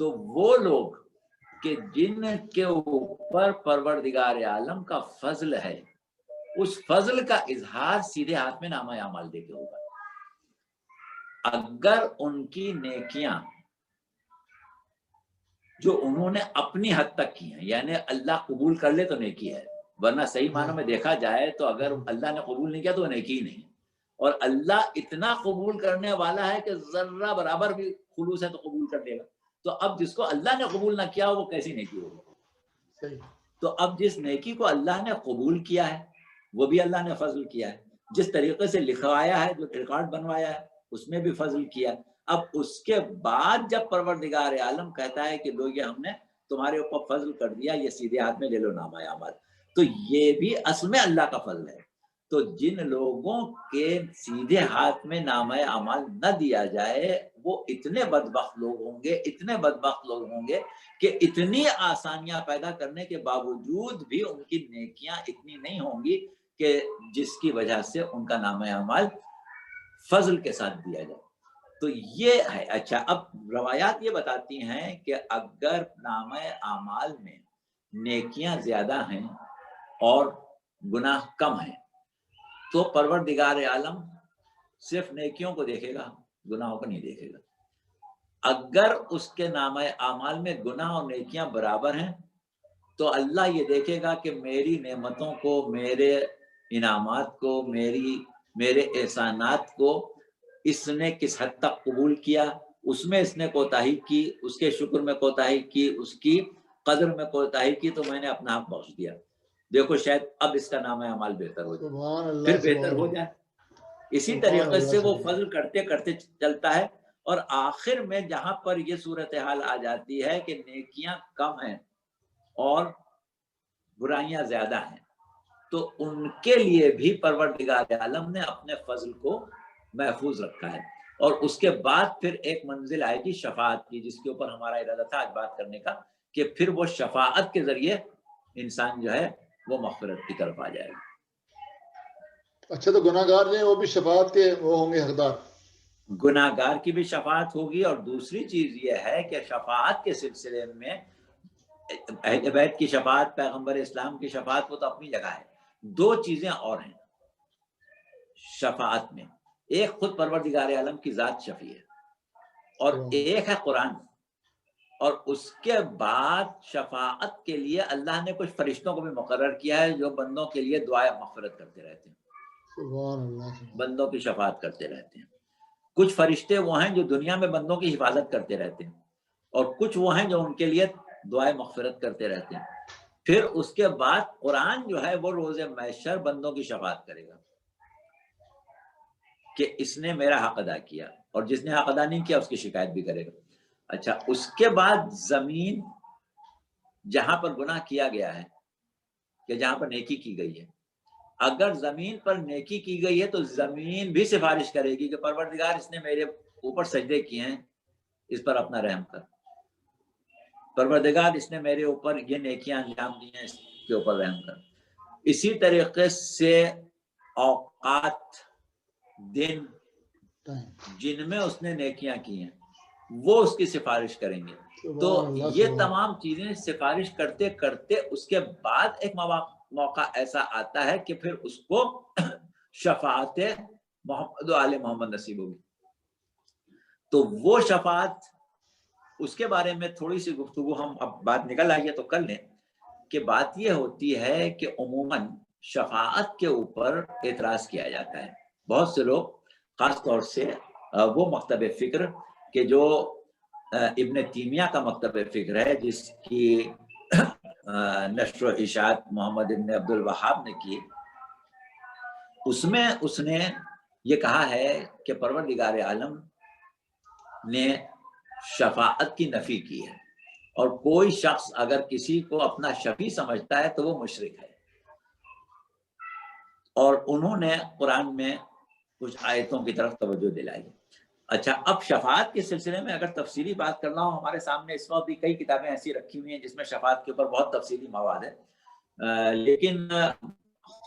تو وہ لوگ کہ جن کے اوپر پروردگار عالم کا فضل ہے، اس فضل کا اظہار سیدھے ہاتھ میں نامہ اعمال دے کے ہوگا۔ اگر ان کی نیکیاں جو انہوں نے اپنی حد تک کی ہیں، یعنی اللہ قبول کر لے تو نیکی ہے، ورنہ صحیح معنوں میں دیکھا جائے تو اگر اللہ نے قبول نہیں کیا تو وہ نیکی ہی نہیں، اور اللہ اتنا قبول کرنے والا ہے کہ ذرہ برابر بھی خلوص ہے تو قبول کر دے گا۔ تو اب جس کو اللہ نے قبول نہ کیا وہ کیسی نیکی ہوگی؟ تو اب جس نیکی کو اللہ نے قبول کیا ہے وہ بھی اللہ نے فضل کیا ہے، جس طریقے سے لکھوایا ہے، جو ریکارڈ بنوایا ہے، اس میں بھی فضل کیا۔ اب اس کے بعد جب پروردگار عالم کہتا ہے کہ لو یہ ہم نے تمہارے اوپر فضل کر دیا، یہ سیدھے ہاتھ میں لے لو نامہ اعمال، تو یہ بھی اصل میں اللہ کا فضل ہے۔ تو جن لوگوں کے سیدھے ہاتھ میں نامہ اعمال نہ دیا جائے وہ اتنے بدبخت لوگ ہوں گے، اتنے بدبخت لوگ ہوں گے کہ اتنی آسانیاں پیدا کرنے کے باوجود بھی ان کی نیکیاں اتنی نہیں ہوں گی کہ جس کی وجہ سے ان کا نامہ اعمال فضل کے ساتھ دیا جائے۔ تو یہ ہے۔ اچھا، اب روایات یہ بتاتی ہیں کہ اگر نامہ اعمال میں نیکیاں زیادہ ہیں اور گناہ کم ہیں تو پروردگار عالم صرف نیکیوں کو دیکھے گا، گناہوں کو نہیں دیکھے گا۔ اگر اس کے نامہ اعمال میں گناہ اور نیکیاں برابر ہیں تو اللہ یہ دیکھے گا کہ میری نعمتوں کو، میرے انعامات کو، میرے احسانات کو اس نے کس حد تک قبول کیا، اس میں اس نے کوتاہی کی، اس کے شکر میں کوتاہی کی، اس کی قدر میں کوتاہی کی تو میں نے اپنا حق بخش دیا۔ دیکھو شاید اب اس کا نامہ اعمال بہتر ہو جائے، پھر بہتر ہو جائے۔ اسی طریقے سے وہ فضل کرتے کرتے چلتا ہے، اور آخر میں جہاں پر یہ صورتحال آ جاتی ہے کہ نیکیاں کم ہیں اور برائیاں زیادہ ہیں، تو ان کے لیے بھی پروردگار عالم نے اپنے فضل کو محفوظ رکھا ہے۔ اور اس کے بعد پھر ایک منزل آئے گی شفاعت کی، جس کے اوپر ہمارا ارادہ تھا آج بات کرنے کا، کہ پھر وہ شفاعت کے ذریعے انسان جو ہے وہ مغفرت کی طرف آ جائے گا۔ اچھا، تو گناہ گار جو ہیں وہ بھی شفاعت کے وہ ہوں گے حقدار؟ گناہ گار کی بھی شفاعت ہوگی، اور دوسری چیز یہ ہے کہ شفاعت کے سلسلے میں اہل بیت کی شفاعت، پیغمبر اسلام کی شفاعت، وہ تو اپنی جگہ ہے۔ دو چیزیں اور ہیں شفاعت میں، ایک خود پروردگار عالم کی ذات شفیع ہے، اور ایک ہے قرآن۔ اور اس کے بعد شفاعت کے لیے اللہ نے کچھ فرشتوں کو بھی مقرر کیا ہے جو بندوں کے لیے دعائیں مغفرت کرتے رہتے ہیں، سبحان اللہ، بندوں کی شفاعت کرتے رہتے ہیں۔ کچھ فرشتے وہ ہیں جو دنیا میں بندوں کی حفاظت کرتے رہتے ہیں، اور کچھ وہ ہیں جو ان کے لیے دعائیں مغفرت کرتے رہتے ہیں۔ پھر اس کے بعد قرآن جو ہے وہ روز محشر بندوں کی شفاعت کرے گا کہ اس نے میرا حق ادا کیا، اور جس نے حق ادا نہیں کیا اس کی شکایت بھی کرے گا۔ اچھا، اس کے بعد زمین جہاں پر گناہ کیا گیا ہے کہ جہاں پر نیکی کی گئی ہے، اگر زمین پر نیکی کی گئی ہے تو زمین بھی سفارش کرے گی کہ پروردگار اس نے میرے اوپر سجدے کیے ہیں، اس پر اپنا رحم کر۔ پروردگار اس نے میرے اوپر یہ نیکیاں انجام دی ہیں، اس کے اوپر رحم کر۔ اسی طریقے سے اوقات، دن جن میں اس نے نیکیاں کی ہیں وہ اس کی سفارش کریں گے۔ تو یہ تمام چیزیں سفارش کرتے کرتے اس کے بعد ایک موقع ایسا آتا ہے کہ پھر اس کو شفاعت محمد و آل محمد نصیب ہوگی۔ تو وہ شفاعت، اس کے بارے میں تھوڑی سی گفتگو ہم اب بات نکل آئی ہے تو کر لیں کہ بات یہ ہوتی ہے کہ عموماً شفاعت کے اوپر اعتراض کیا جاتا ہے۔ بہت سے لوگ، خاص طور سے وہ مکتب فکر کہ جو ابن تیمیہ کا مکتب فکر ہے، جس کی نشر و اشاعت محمد ابن عبد الوہاب نے کی، اس میں اس نے یہ کہا ہے کہ پروردگار عالم نے شفاعت کی نفی کی ہے، اور کوئی شخص اگر کسی کو اپنا شفیع سمجھتا ہے تو وہ مشرک ہے۔ اور انہوں نے قرآن میں کچھ آیتوں کی طرف توجہ دلائی۔ اچھا، اب شفاعت کے سلسلے میں اگر تفصیلی بات کرنا ہو، ہمارے سامنے اس وقت بھی کئی کتابیں ایسی رکھی ہوئی ہیں جس میں شفاعت کے اوپر بہت تفصیلی مواد ہے، لیکن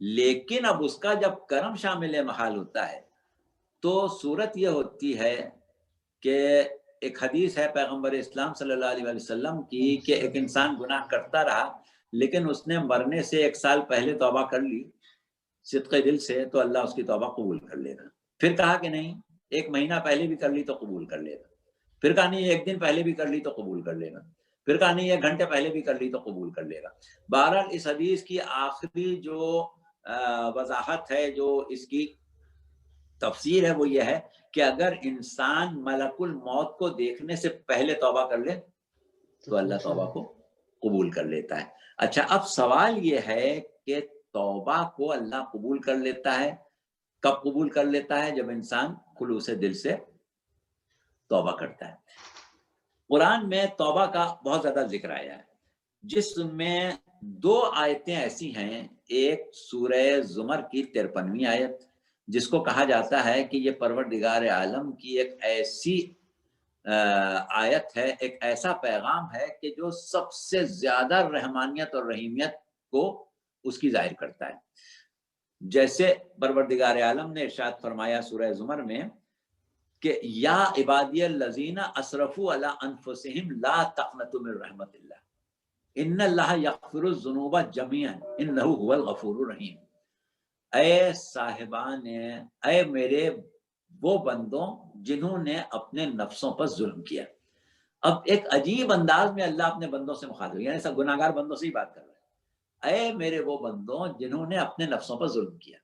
لیکن اب اس کا جب کرم شامل محال ہوتا ہے تو صورت یہ ہوتی ہے کہ ایک حدیث ہے پیغمبر اسلام صلی اللہ علیہ وسلم کی کہ ایک انسان گناہ کرتا رہا لیکن اس نے مرنے سے 1 سال پہلے توبہ کر لی صدق دل سے تو اللہ اس کی توبہ قبول کر لے گا. پھر کہا کہ نہیں 1 مہینہ پہلے بھی کر لی تو قبول کر لے گا. پھر کہا نہیں 1 دن پہلے بھی کر لی تو قبول کر لے گا. پھر کہا نہیں 1 گھنٹے پہلے بھی کر لی تو قبول کر لے گا. بہرحال اس حدیث کی آخری جو وضاحت ہے، جو اس کی تفسیر ہے، وہ یہ ہے کہ اگر انسان ملک الموت کو دیکھنے سے پہلے توبہ کر لے تو اللہ توبہ کو قبول کر لیتا ہے. اچھا، اب سوال یہ ہے کہ توبہ کو اللہ قبول کر لیتا ہے. کب قبول کر لیتا ہے؟ جب انسان خلوص دل سے توبہ کرتا ہے. قرآن میں توبہ کا بہت زیادہ ذکر آیا ہے، جس میں 2 آیتیں ایسی ہیں. ایک سورہ زمر کی 53ویں آیت، جس کو کہا جاتا ہے کہ یہ پروردگار عالم کی ایک ایسی آیت ہے، ایک ایسا پیغام ہے کہ جو سب سے زیادہ رحمانیت اور رحیمیت کو اس کی ظاہر کرتا ہے. جیسے پروردگار عالم نے ارشاد فرمایا سورہ زمر میں کہ یا عبادی الذین اسرفوا علی انفسہم لا تقنطوا من رحمت اللہ ان اللہ یغفر الذنوب جميعا انہ هو الغفور الرحیم. اے صاحبان، اے میرے وہ بندوں جنہوں نے اپنے نفسوں پر ظلم کیا. اب ایک عجیب انداز میں اللہ اپنے بندوں سے مخاطب، یعنی سب گناہگار بندوں سے ہی بات کر رہا ہے. اے میرے وہ بندوں جنہوں نے اپنے نفسوں پر ظلم کیا.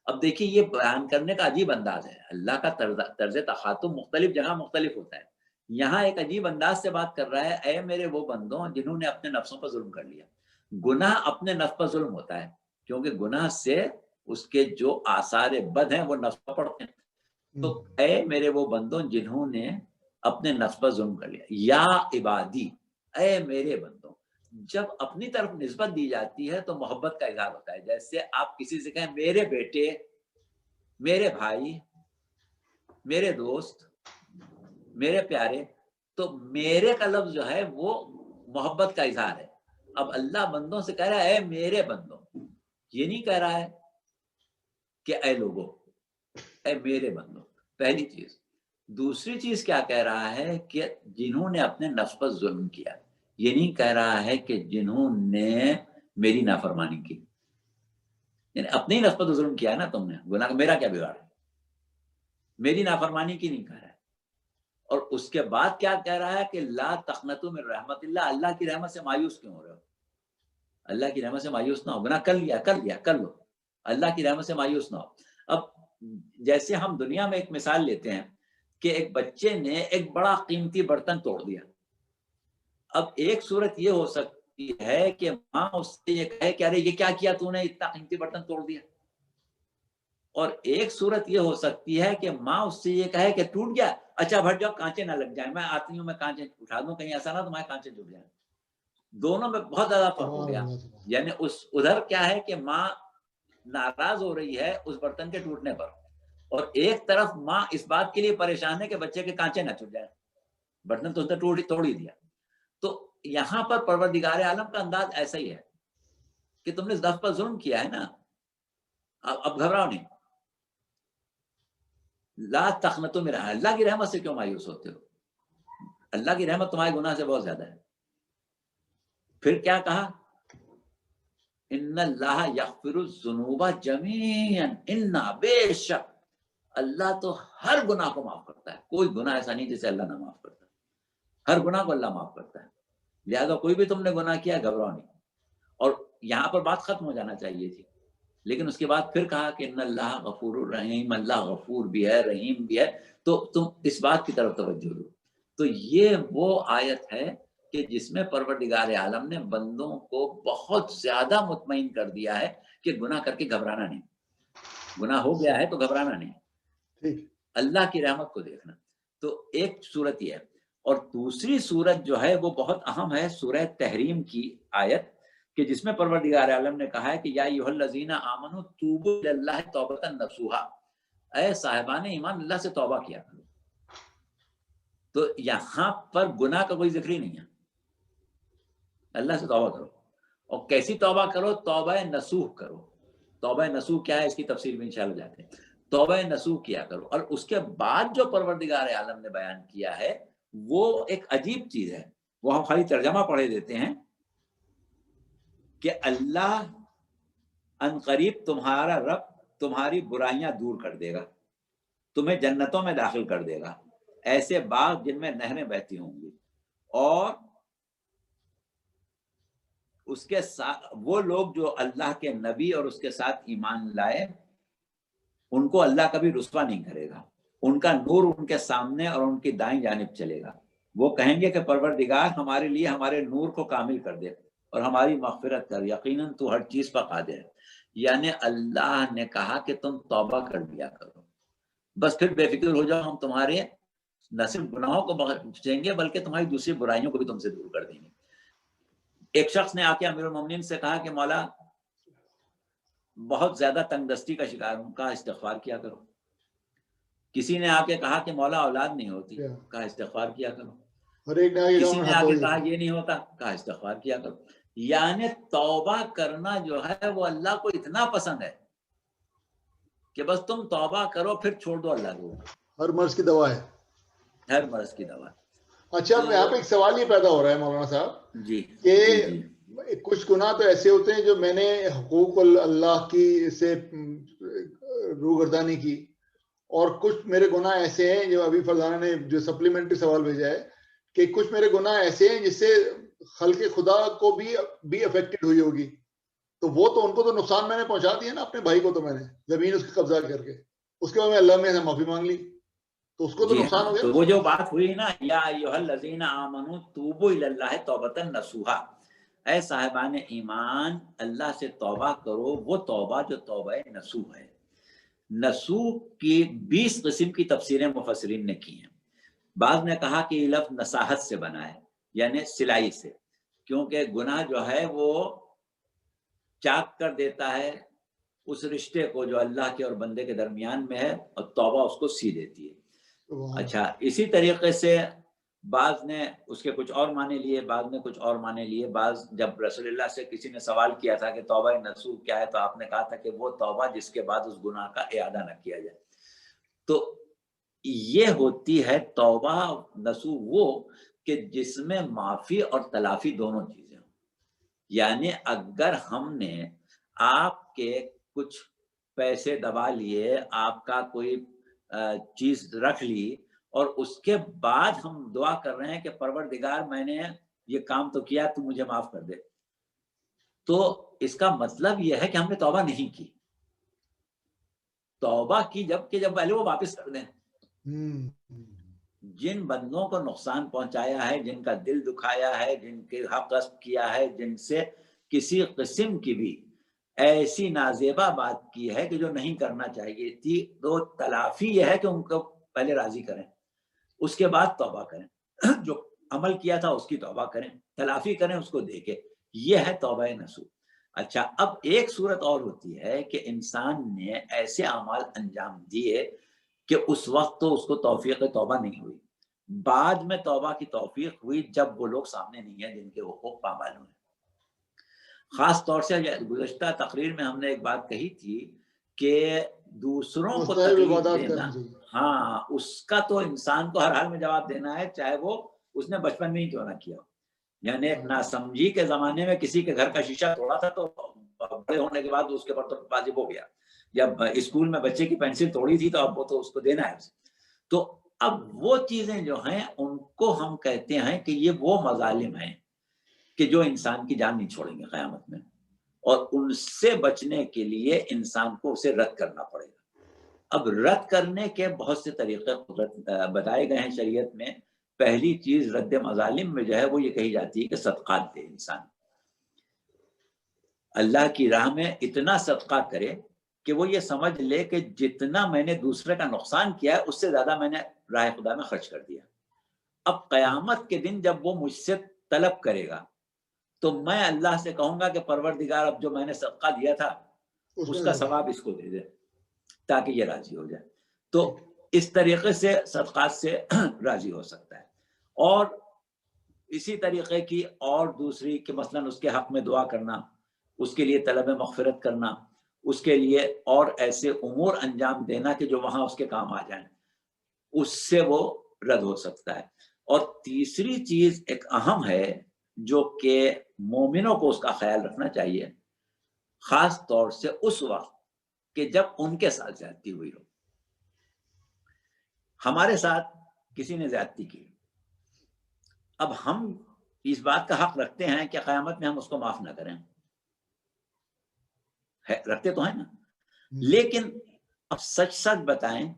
اب دیکھیے یہ بیان کرنے کا عجیب انداز ہے. اللہ کا طرز تخاطب مختلف جگہ مختلف ہوتا ہے. یہاں ایک عجیب انداز سے بات کر رہا ہے، اے میرے وہ بندوں جنہوں نے اپنے نفسوں پر ظلم کر لیا. گناہ اپنے نفس پر ظلم ہوتا ہے، کیونکہ گناہ سے اس کے جو آثار بد ہیں وہ نفس پر پڑتے ہیں. تو اے میرے وہ بندوں جنہوں نے اپنے نفس پر ظلم کر لیا. یا عبادی، اے میرے بندوں. جب اپنی طرف نسبت دی جاتی ہے تو محبت کا اظہار ہوتا ہے. جیسے آپ کسی سے کہیں میرے بیٹے، میرے بھائی، میرے دوست، میرے پیارے، تو میرے کا لفظ جو ہے وہ محبت کا اظہار ہے. اب اللہ بندوں سے کہہ رہا ہے اے میرے بندوں، یہ نہیں کہہ رہا ہے کہ اے لوگوں، اے میرے بندوں. پہلی چیز. دوسری چیز کیا کہہ رہا ہے کہ جنہوں نے اپنے نفس پر ظلم کیا. یہ نہیں کہہ رہا ہے کہ جنہوں نے میری نافرمانی کی، یعنی اپنے ہی نفس پر ظلم کیا نا تم نے، گناہ میرا کیا بگاڑ ہے، میری نافرمانی کی نہیں کہہ رہا ہے. اور اس کے بعد کیا کہہ رہا ہے کہ لا تقنطوا من رحمت اللہ. اللہ کی رحمت سے مایوس کیوں ہو رہے ہو؟ اللہ کی رحمت سے مایوس نہ ہو. گناہ کر لیا کر لو، اللہ کی رحمت سے مایوس نہ ہو. اب جیسے ہم دنیا میں ایک مثال لیتے ہیں کہ ایک بچے نے ایک بڑا قیمتی برتن توڑ دیا. اب ایک صورت یہ ہو سکتی ہے کہ ماں اس سے یہ کہے کہ ارے یہ کیا کیا تو نے، اتنا قیمتی برتن توڑ دیا. اور ایک صورت یہ ہو سکتی ہے کہ ماں اس سے یہ کہے کہ ٹوٹ گیا، اچھا بھٹ جاؤ کانچے نہ لگ جائیں، میں آتی ہوں میں کانچے اٹھا دوں، کہیں ایسا نہ تمہارے کانچے ٹوٹ جائیں. دونوں میں بہت زیادہ فرق ہو گیا. یعنی ادھر کیا ہے کہ ماں ناراض ہو رہی ہے اس برتن کے ٹوٹنے پر، اور ایک طرف ماں اس بات کے لیے پریشان ہے کہ بچے کے کانچے نہ ٹوٹ جائیں، برتن تو اس نے توڑ ہی دیا. تو یہاں پر پروردگار عالم کا انداز ایسا ہی ہے کہ تم نے نفس پر ظلم کیا ہے نا، اب گھبراؤ نہیں. لا تقنطوا من رحمت اللہ. کی رحمت سے کیوں مایوس ہوتے ہو؟ اللہ کی رحمت تمہارے گناہ سے بہت زیادہ ہے. پھر کیا کہا؟ ان اللہ یغفر الذنوب جميعا. ان بے شک اللہ تو ہر گناہ کو معاف کرتا ہے. کوئی گناہ ایسا نہیں جسے اللہ نہ معاف کرتا. ہر گناہ کو اللہ معاف کرتا ہے. لہذا کوئی بھی تم نے گناہ کیا گھبراؤ نہیں. اور یہاں پر بات ختم ہو جانا چاہیے تھی، لیکن اس کے بعد پھر کہا کہ ان اللہ غفور الرحیم. اللہ غفور بھی ہے، رحیم بھی ہے. تو تم اس بات کی طرف توجہ دو. تو یہ وہ آیت ہے کہ جس میں پروردگار عالم نے بندوں کو بہت زیادہ مطمئن کر دیا ہے کہ گناہ کر کے گھبرانا نہیں. گناہ ہو گیا ہے تو گھبرانا نہیں، اللہ کی رحمت کو دیکھنا. تو ایک صورت یہ ہے. اور دوسری صورت جو ہے وہ بہت اہم ہے، سورہ تحریم کی آیت، کہ جس میں پروردگار عالم نے کہا ہے کہ یا ایھا الذین آمنوا توبوا الی اللہ توبۃ نصوحا. اے صاحبان ایمان اللہ سے توبہ کیا کرو. تو یہاں پر گناہ کا کوئی ذکر ہی نہیں ہے. اللہ سے توبہ کرو. اور کیسی توبہ کرو؟ توبہ نصوح کرو. توبہ نسو کیا ہے اس کی تفصیل میں انشاءاللہ جاتے ہیں. توبہ نسو کیا کرو. اور اس کے بعد جو پروردگار عالم نے بیان کیا ہے وہ ایک عجیب چیز ہے. وہ ہم خالی ترجمہ پڑھے دیتے ہیں کہ اللہ ان قریب تمہارا رب تمہاری برائیاں دور کر دے گا, تمہیں جنتوں میں داخل کر دے گا, ایسے باغ جن میں نہریں بہتی ہوں گی. اور اس کے ساتھ وہ لوگ جو اللہ کے نبی اور اس کے ساتھ ایمان لائے ان کو اللہ کبھی رسوا نہیں کرے گا. ان کا نور ان کے سامنے اور ان کی دائیں جانب چلے گا. وہ کہیں گے کہ پروردگار ہمارے لیے ہمارے نور کو کامل کر دے اور ہماری مغفرت کر, یقیناً تو ہر چیز پر قادر ہے. یعنی اللہ نے کہا کہ تم توبہ کر دیا کرو, بس پھر بے فکر ہو جاؤ, ہم تمہارے نہ صرف گناہوں کو بخشیں گے بلکہ تمہاری دوسری برائیوں کو بھی تم سے دور کر دیں گے. ایک شخص نے آ کے امیر المومنین سے کہا کہ مولا بہت زیادہ تنگ دستی کا شکار ہوں, کہا استغفار کیا کرو. کسی نے آ کے کہا کہ مولا اولاد نہیں ہوتی, کہا استغفار کیا کرو. کسی نے آ کے کہا یہ نہیں ہوتا, کہا استغفار کیا کرو. یعنی توبہ کرنا جو ہے وہ اللہ کو اتنا پسند ہے کہ بس تم توبہ کرو پھر چھوڑ دو اللہ کو. ہر مرض کی دوا ہے, ہر مرض کی دوا. اچھا یہاں پہ ایک سوال یہ پیدا ہو رہا ہے مولانا صاحب جی کہ جی کچھ گناہ تو ایسے ہوتے ہیں جو میں نے حقوق اللہ کی سے روگردانی کی, اور کچھ میرے گناہ ایسے ہیں جو ابھی فرزانہ نے جو سپلیمنٹری سوال بھیجا ہے کہ کچھ میرے گناہ ایسے ہیں جس سے خلق خدا کو بھی افیکٹڈ ہوئی ہوگی, تو وہ تو ان کو تو نقصان میں نے پہنچا دیا نا اپنے بھائی کو, تو میں نے زمین اس کی قبضہ کر کے اس کے بعد میں اللہ میں معافی مانگ لی تو اس کو تو نقصان ہو گیا. تو وہ جو بات ہوئی نا یا ایھا الذین آمنوا توبوا الی اللہ توبۃ نصوحا, اے صاحبان ایمان اللہ سے توبہ کرو, وہ توبہ جو توبہ نصوح ہے. نصوح کی 20 قسم کی تفسیریں مفسرین نے کی ہیں. بعض نے کہا کہ یہ لفظ نصاحت سے بنا ہے یعنی سلائی سے, کیونکہ گناہ جو ہے وہ چاک کر دیتا ہے اس رشتے کو جو اللہ کے اور بندے کے درمیان میں ہے, اور توبہ اس کو سی دیتی ہے. اچھا اسی طریقے سے بعض نے اس کے کچھ اور معنی لیے, بعض نے کچھ اور معنی لیے. بعض جب رسول اللہ سے کسی نے سوال کیا تھا کہ توبہ نصوح کیا ہے, تو آپ نے کہا تھا کہ وہ توبہ جس کے بعد اس گناہ کا اعادہ نہ کیا جائے. تو یہ ہوتی ہے توبہ نصوح وہ کہ جس میں معافی اور تلافی دونوں چیزیں ہوں. یعنی اگر ہم نے آپ کے کچھ پیسے دبا لیے, آپ کا کوئی چیز رکھ لی, اور اس کے بعد ہم دعا کر رہے ہیں کہ پروردگار میں نے یہ کام تو کیا, تو مجھے معاف کر دے, تو اس کا مطلب یہ ہے کہ ہم نے توبہ نہیں کی. توبہ کی جب پہلے وہ واپس کر دیں. جن بندوں کو نقصان پہنچایا ہے, جن کا دل دکھایا ہے, جن کے حق غصب کیا ہے, جن سے کسی قسم کی بھی ایسی نازیبہ بات کی ہے کہ جو نہیں کرنا چاہیے تھی, تو تلافی یہ ہے کہ ان کو پہلے راضی کریں, اس کے بعد توبہ کریں. جو عمل کیا تھا اس کی توبہ کریں, تلافی کریں اس کو دے کے. یہ ہے توبہ نصوح. اچھا اب ایک صورت اور ہوتی ہے کہ انسان نے ایسے اعمال انجام دیے کہ اس وقت تو اس کو توفیق توبہ نہیں ہوئی, بعد میں توبہ کی توفیق ہوئی جب وہ لوگ سامنے نہیں ہیں جن کے حقوق پامال ہوئے. خاص طور سے گزشتہ تقریر میں ہم نے ایک بات کہی تھی کہ دوسروں کو تکلیف دینا, ہاں اس کا تو انسان کو ہر حال میں جواب دینا ہے, چاہے وہ اس نے بچپن میں ہی کیوں نہ کیا. یعنی ایک ناسمجھی کے زمانے میں کسی کے گھر کا شیشہ توڑا تھا تو بڑے ہونے کے بعد اس کے اوپر تو واجب ہو گیا. جب اسکول میں بچے کی پینسل توڑی تھی تو اب وہ تو اس کو دینا ہے. تو اب وہ چیزیں جو ہیں ان کو ہم کہتے ہیں کہ یہ وہ مظالم ہیں کہ جو انسان کی جان نہیں چھوڑیں گے قیامت میں, اور ان سے بچنے کے لیے انسان کو اسے رد کرنا پڑے گا. اب رد کرنے کے بہت سے طریقے بتائے گئے ہیں شریعت میں. پہلی چیز رد مظالم میں جو ہے وہ یہ کہی جاتی ہے کہ صدقات دے انسان, اللہ کی راہ میں اتنا صدقہ کرے کہ وہ یہ سمجھ لے کہ جتنا میں نے دوسرے کا نقصان کیا ہے اس سے زیادہ میں نے راہ خدا میں خرچ کر دیا. اب قیامت کے دن جب وہ مجھ سے طلب کرے گا تو میں اللہ سے کہوں گا کہ پروردگار اب جو میں نے صدقہ دیا تھا اس کا ثواب اس کو دے دے تاکہ یہ راضی ہو جائے. تو اس طریقے سے صدقات سے راضی ہو سکتا ہے. اور اسی طریقے کی اور دوسری کہ مثلا اس کے حق میں دعا کرنا, اس کے لیے طلب مغفرت کرنا, اس کے لیے اور ایسے امور انجام دینا کہ جو وہاں اس کے کام آ جائیں، اس سے وہ رد ہو سکتا ہے۔ اور تیسری چیز ایک اہم ہے جو کہ مومنوں کو اس کا خیال رکھنا چاہیے، خاص طور سے اس وقت کہ جب ان کے ساتھ زیادتی ہوئی ہو۔ ہمارے ساتھ کسی نے زیادتی کی، اب ہم اس بات کا حق رکھتے ہیں کہ قیامت میں ہم اس کو معاف نہ کریں، رکھتے تو ہیں نا، لیکن اب سچ سچ بتائیں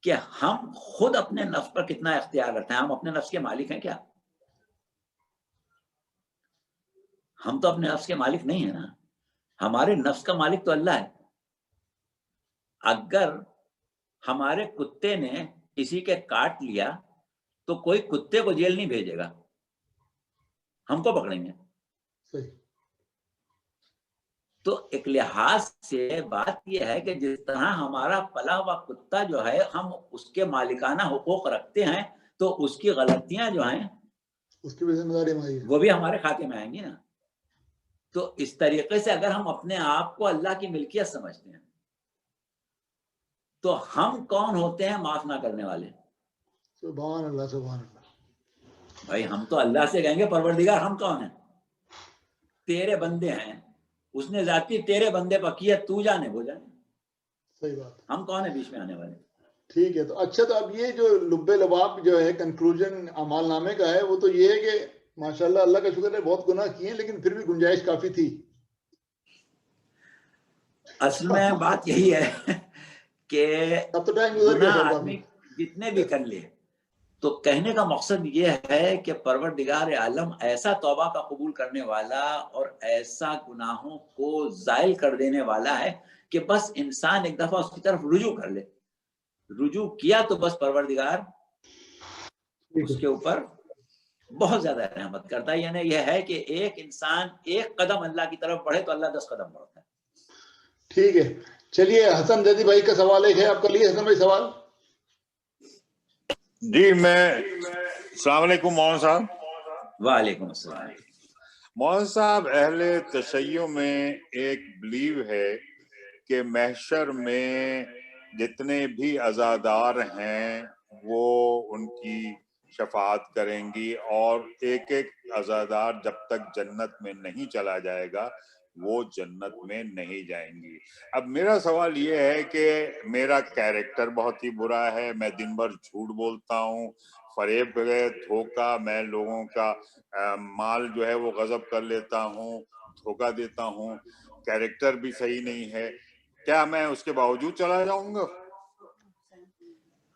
کہ ہم خود اپنے نفس پر کتنا اختیار رکھتے ہیں؟ ہم اپنے نفس کے مالک ہیں کیا؟ ہم تو اپنے نفس کے مالک نہیں ہیں نا، ہمارے نفس کا مالک تو اللہ ہے۔ اگر ہمارے کتے نے کسی کے کاٹ لیا تو کوئی کتے کو جیل نہیں بھیجے گا، ہم کو پکڑیں گے۔ تو ایک لحاظ سے بات یہ ہے کہ جس طرح ہمارا پلا ہوا کتا جو ہے ہم اس کے مالکانہ حقوق رکھتے ہیں، تو اس کی غلطیاں جو ہیں اس کی بھی ذمہ داری ہماری ہے، وہ بھی ہمارے کھاتے میں آئیں گی نا۔ تو اس طریقے سے اگر ہم اپنے آپ کو اللہ کی ملکیت سمجھتے ہیں تو ہم کون ہوتے ہیں معاف نہ کرنے والے؟ سبحان اللہ سبحان اللہ۔ بھائی ہم تو اللہ سے کہیں گے پروردگار ہم کون ہیں؟ تیرے بندے ہیں، اس نے ذاتی تیرے بندے پر کیا، تو جانے وہ جانے، صحیح بات، ہم کون ہیں بیچ میں آنے والے؟ ٹھیک ہے۔ تو اچھا، تو اب یہ جو لب لباب جو ہے کنکلوژن اعمال نامے کا ہے، وہ تو یہ ہے کہ ماشاءاللہ اللہ کا شکر ہے بہت گناہ کیے ہیں، لیکن پھر بھی گنجائش کافی تھی۔ اصل میں بات یہی ہے کہ اب تو ٹائم گزر گیا گناہ خیر آدمی کافی۔ جتنے بھی کر لے، تو کہنے کا مقصد یہ ہے کہ پروردگار عالم ایسا توبہ کا قبول کرنے والا اور ایسا گناہوں کو زائل کر دینے والا ہے کہ بس انسان ایک دفعہ اس کی طرف رجوع کر لے، رجوع کیا تو بس پروردگار اس کے اوپر بہت زیادہ رحمت کرتا ہے۔ یعنی یہ ہے کہ ایک انسان ایک قدم اللہ کی طرف بڑھے تو اللہ 10 قدم بڑھتا ہے۔ ٹھیک ہے، چلیے حسن زیدی بھائی کا سوال ایک ہے آپ کا لیے۔ حسن بھائی سوال۔ جی السلام علیکم مولانا صاحب۔ وعلیکم السلام۔ مولانا صاحب، اہل تشیع میں ایک بلیو ہے کہ محشر میں جتنے بھی عزادار ہیں وہ ان کی شفاعت کریں گی، اور ایک ایک عزادار جب تک جنت میں نہیں چلا جائے گا وہ جنت میں نہیں جائیں گی۔ اب میرا سوال یہ ہے کہ میرا کیریکٹر بہت ہی برا ہے، میں دن بھر جھوٹ بولتا ہوں، فریب دھوکہ، میں لوگوں کا مال جو ہے وہ غصب کر لیتا ہوں، دھوکہ دیتا ہوں، کیریکٹر بھی صحیح نہیں ہے، کیا میں اس کے باوجود چلا جاؤں گا؟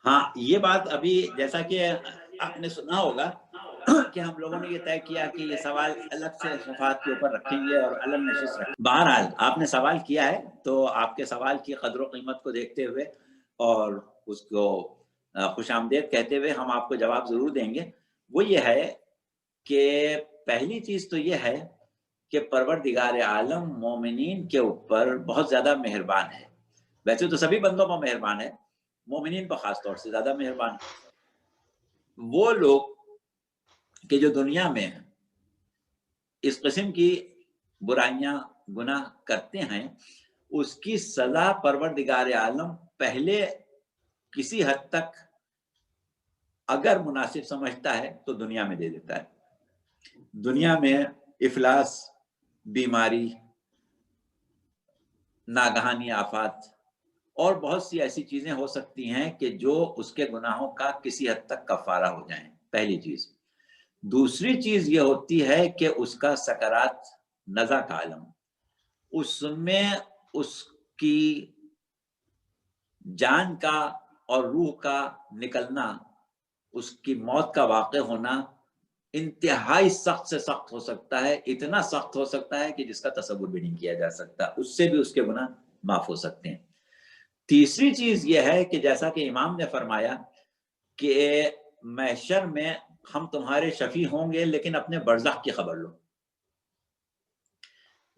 ہاں، یہ بات ابھی جیسا کہ آپ نے سنا ہوگا کہ ہم لوگوں نے یہ طے کیا کہ یہ سوال الگ سے شفاعت کے اوپر رکھیں گے اور الگ نشست رکھیں گے۔ بہرحال آپ نے سوال کیا ہے تو آپ کے سوال کی قدر و قیمت کو دیکھتے ہوئے اور اس کو خوش آمدید کہتے ہوئے ہم آپ کو جواب ضرور دیں گے۔ وہ یہ ہے کہ پہلی چیز تو یہ ہے کہ پروردگار عالم مومنین کے اوپر بہت زیادہ مہربان ہے۔ ویسے تو سبھی بندوں پر مہربان ہے، مومنین پر خاص طور سے زیادہ مہربان ہے۔ وہ لوگ کہ جو دنیا میں اس قسم کی برائیاں گناہ کرتے ہیں، اس کی سزا پروردگار عالم پہلے کسی حد تک اگر مناسب سمجھتا ہے تو دنیا میں دے دیتا ہے۔ دنیا میں افلاس، بیماری، ناگہانی آفات اور بہت سی ایسی چیزیں ہو سکتی ہیں کہ جو اس کے گناہوں کا کسی حد تک کفارہ ہو جائیں، پہلی چیز۔ دوسری چیز یہ ہوتی ہے کہ اس کا سکرات نزع کا عالم، اس میں اس کی جان کا اور روح کا نکلنا، اس کی موت کا واقع ہونا انتہائی سخت سے سخت ہو سکتا ہے، اتنا سخت ہو سکتا ہے کہ جس کا تصور بھی نہیں کیا جا سکتا، اس سے بھی اس کے گناہ معاف ہو سکتے ہیں۔ تیسری چیز یہ ہے کہ جیسا کہ امام نے فرمایا کہ محشر میں ہم تمہارے شفیع ہوں گے لیکن اپنے برزخ کی خبر لو،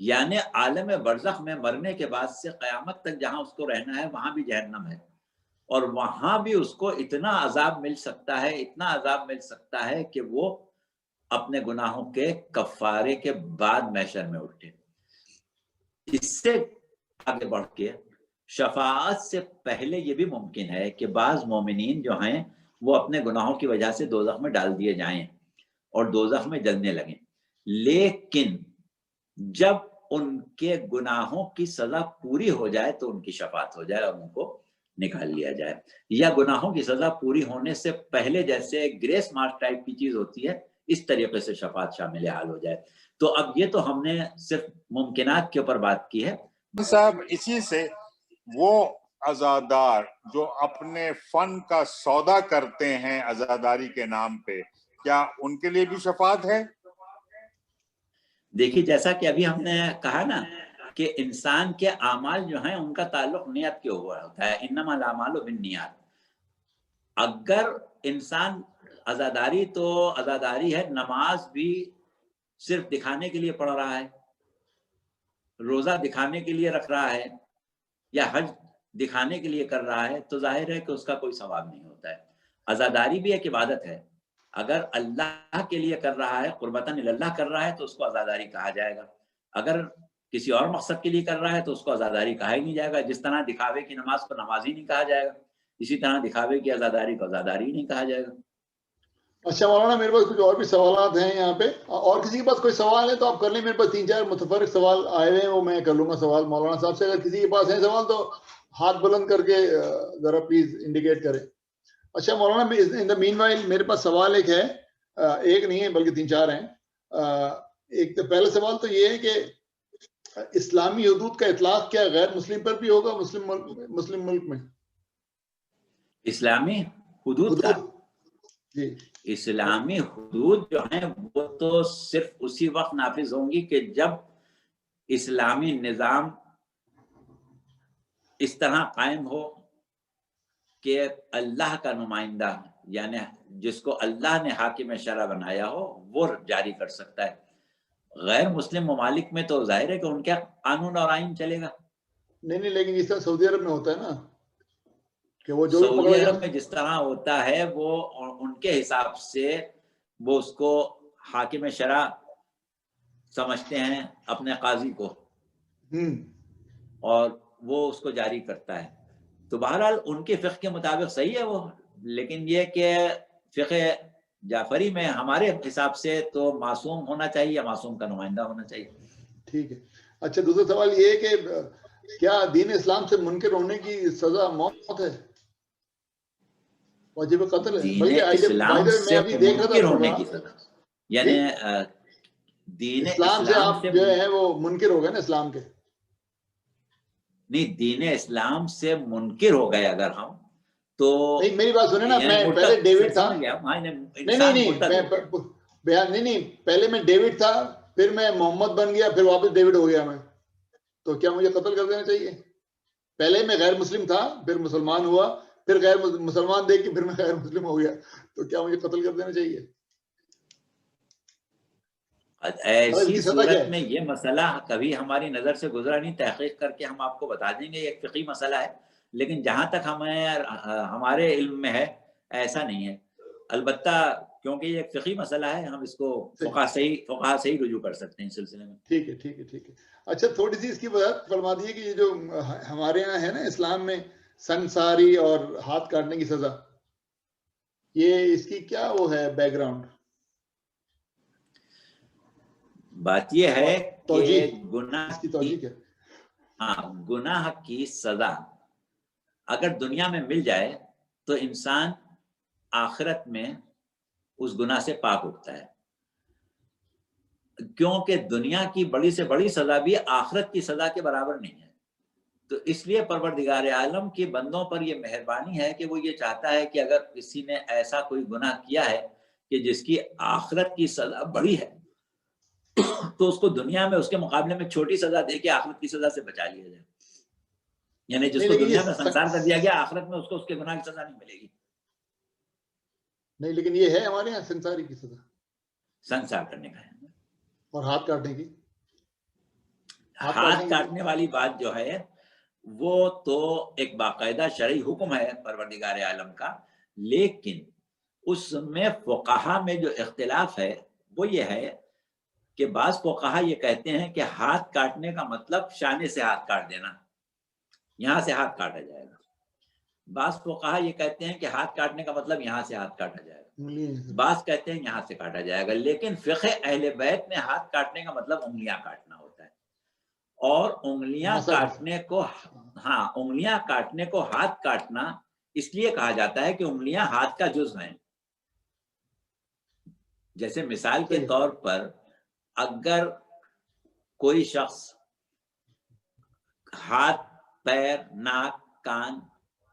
یعنی عالم برزخ میں مرنے کے بعد سے قیامت تک جہاں اس کو رہنا ہے وہاں بھی جہنم ہے، اور وہاں بھی اس کو اتنا عذاب مل سکتا ہے، اتنا عذاب مل سکتا ہے کہ وہ اپنے گناہوں کے کفارے کے بعد محشر میں اٹھے۔ اس سے آگے بڑھ کے شفاعت سے پہلے یہ بھی ممکن ہے کہ بعض مومنین جو ہیں وہ اپنے گناہوں کی وجہ سے دوزخ میں ڈال دیے جائیں اور دوزخ میں جلنے لگیں، لیکن جب ان کے گناہوں کی سزا پوری ہو جائے تو ان کی شفاعت ہو جائے اور ان کو نکال لیا جائے، یا گناہوں کی سزا پوری ہونے سے پہلے جیسے گریس مارک ٹائپ کی چیز ہوتی ہے اس طریقے سے شفاعت شامل حال ہو جائے۔ تو اب یہ تو ہم نے صرف ممکنات کے اوپر بات کی ہے صاحب۔ اسی سے وہ عزادار جو اپنے فن کا سودا کرتے ہیں عزاداری کے نام پہ، کیا ان کے لیے بھی شفاعت ہے؟ دیکھیے جیسا کہ ابھی ہم نے کہا نا کہ انسان کے اعمال جو ہیں ان کا تعلق نیت کے اوپر ہوتا ہے، انما الاعمال بالنیات۔ اگر انسان عزاداری تو عزاداری ہے، نماز بھی صرف دکھانے کے لیے پڑھ رہا ہے، روزہ دکھانے کے لیے رکھ رہا ہے، یا حج دکھانے کے لیے کر رہا ہے، تو ظاہر ہے کہ اس کا کوئی ثواب نہیں ہوتا ہے۔ عزاداری بھی ایک عبادت ہے، اگر اللہ کے لیے کر رہا ہے، قربتاً اللہ کر رہا ہے تو اس کو عزاداری کہا جائے گا، اگر کسی اور مقصد کے لیے کر رہا ہے تو اس کو عزاداری کہا ہی نہیں جائے گا۔ جس طرح دکھاوے کی نماز کو نماز ہی نہیں کہا جائے گا، اسی طرح دکھاوے کی عزاداری کو عزاداری ہی نہیں کہا جائے گا۔ اچھا مولانا، میرے پاس کچھ اور بھی سوالات ہیں یہاں پہ، اور کسی کے پاس کوئی سوال ہے تو آپ کر لیں، میرے پاس 3-4 متفرق سوال آئے ہوئے ہیں، وہ میں کر لوں گا سوال مولانا صاحب سے۔ اگر کسی کے پاس ہے سوال تو ہاتھ بلند کر کے ذرا پلیز انڈیکیٹ کریں۔ اچھا مولانا، ان دا مین وائل میرے پاس سوال ایک ہے، ایک نہیں ہے بلکہ 3-4 ہیں۔ ایک تو پہلا سوال تو یہ ہے کہ اسلامی حدود کا اطلاق کیا غیر مسلم پر بھی ہوگا مسلم ملک میں؟ اسلامی حدود کا جی، اسلامی حدود جو ہیں وہ تو صرف اسی وقت نافذ ہوں گی کہ جب اسلامی نظام اس طرح قائم ہو کہ اللہ کا نمائندہ، یعنی جس کو اللہ نے حاکم شرع بنایا ہو، وہ جاری کر سکتا ہے۔ غیر مسلم ممالک میں تو ظاہر ہے کہ ان کا قانون اور آئین چلے گا۔ نہیں لیکن جس طرح سعودی عرب میں ہوتا ہے نا کہ وہ جو بھی سعودی پکڑا عرب جائے، میں جس طرح ہوتا ہے وہ ان کے حساب سے وہ اس کو حاکم شرع سمجھتے ہیں، اپنے قاضی کو، اور وہ اس کو جاری کرتا ہے۔ تو بہرحال ان کے فقہ کے مطابق صحیح ہے وہ، لیکن یہ کہ فقہ جعفری میں ہمارے حساب سے تو معصوم ہونا چاہیے یا معصوم کا نمائندہ ہونا چاہیے۔ ٹھیک ہے۔ اچھا دوسرا سوال یہ ہے کہ کیا دین اسلام سے منکر ہونے کی سزا موت ہے، واجب قتل ہے؟ دین بلکہ اسلام میں سے ابھی دیکھ رہا منکر تھا ہونے کی سزا، یعنی دین اسلام سے آپ جو ہے وہ منکر ہو گئے نا اسلام کے؟ نہیں، دین اسلام سے منکر ہو گئے اگر ہم تو نہیں، میری بات سنیں نا، میں پہلے ڈیوڈ تھا، نہیں پہلے میں ڈیوڈ تھا، پھر میں محمد بن گیا، پھر واپس ڈیوڈ ہو گیا میں، تو کیا مجھے قتل کر دینا چاہیے؟ پہلے میں غیر مسلم تھا، پھر مسلمان ہوا، پھر غیر مسلمان دیکھ کے پھر میں غیر مسلم ہو گیا، تو کیا مجھے قتل کر دینا چاہیے؟ ایسی صورت میں یہ مسئلہ کبھی ہماری نظر سے گزرا نہیں، تحقیق کر کے ہم آپ کو بتا دیں گے، یہ ایک فقہی مسئلہ ہے، لیکن جہاں تک ہمارے علم میں ہے ایسا نہیں ہے۔ البتہ کیونکہ یہ ایک فقہی مسئلہ ہے، ہم اس کو فقہ صحیح رجوع کر سکتے ہیں اس سلسلے میں۔ ٹھیک ہے ٹھیک ہے ٹھیک ہے۔ اچھا تھوڑی سی اس کی وضاحت فرما دیے کہ یہ جو ہمارے یہاں ہے نا اسلام میں سنساری اور ہاتھ کاٹنے کی سزا، یہ اس کی کیا وہ ہے بیک گراؤنڈ؟ بات یہ ہے کہ گناہ کی سزا اگر دنیا میں مل جائے تو انسان آخرت میں اس گناہ سے پاک اٹھتا ہے، کیونکہ دنیا کی بڑی سے بڑی سزا بھی آخرت کی سزا کے برابر نہیں ہے۔ تو اس لیے پروردگار عالم کے بندوں پر یہ مہربانی ہے کہ وہ یہ چاہتا ہے کہ اگر کسی نے ایسا کوئی گناہ کیا ہے کہ جس کی آخرت کی سزا بڑی ہے تو اس کو دنیا میں اس کے مقابلے میں چھوٹی سزا دے کے آخرت کی سزا سے بچا لیا جائے، یعنی جس کو دنیا میں سنسار کر دیا گیا آخرت میں اس کو اس کے گناہ کی سزا نہیں ملے گی۔ نہیں لیکن یہ ہے ہمارے یہاں سنساری کی سزا، سنسار کرنے کا ہے، اور ہاتھ کاٹنے کی، ہاتھ کاٹنے والی بات جو ہے وہ تو ایک باقاعدہ شرعی حکم ہے پروردگار عالم کا، لیکن اس میں فقہا میں جو اختلاف ہے وہ یہ ہے کہ بعض فقہا یہ کہتے ہیں کہ ہاتھ کاٹنے کا مطلب شانے سے ہاتھ کاٹ دینا، یہاں سے ہاتھ کاٹا جائے گا. بعض فقہا یہ کہتے ہیں کہ ہاتھ کاٹنے کا مطلب یہاں سے ہاتھ کاٹا جائے گا، بعض کہتے ہیں یہاں سے کاٹا جائے گا. لیکن فقہ اہل بیت میں ہاتھ کاٹنے کا مطلب انگلیاں کاٹنا ہوتا ہے. اور انگلیاں کاٹنے کو، ہاں انگلیاں کاٹنے کو ہاتھ کاٹنا اس لیے کہا جاتا ہے کہ انگلیاں ہاتھ کا جزو ہیں. جیسے مثال کے طور پر اگر کوئی شخص ہاتھ، پیر، ناک، کان،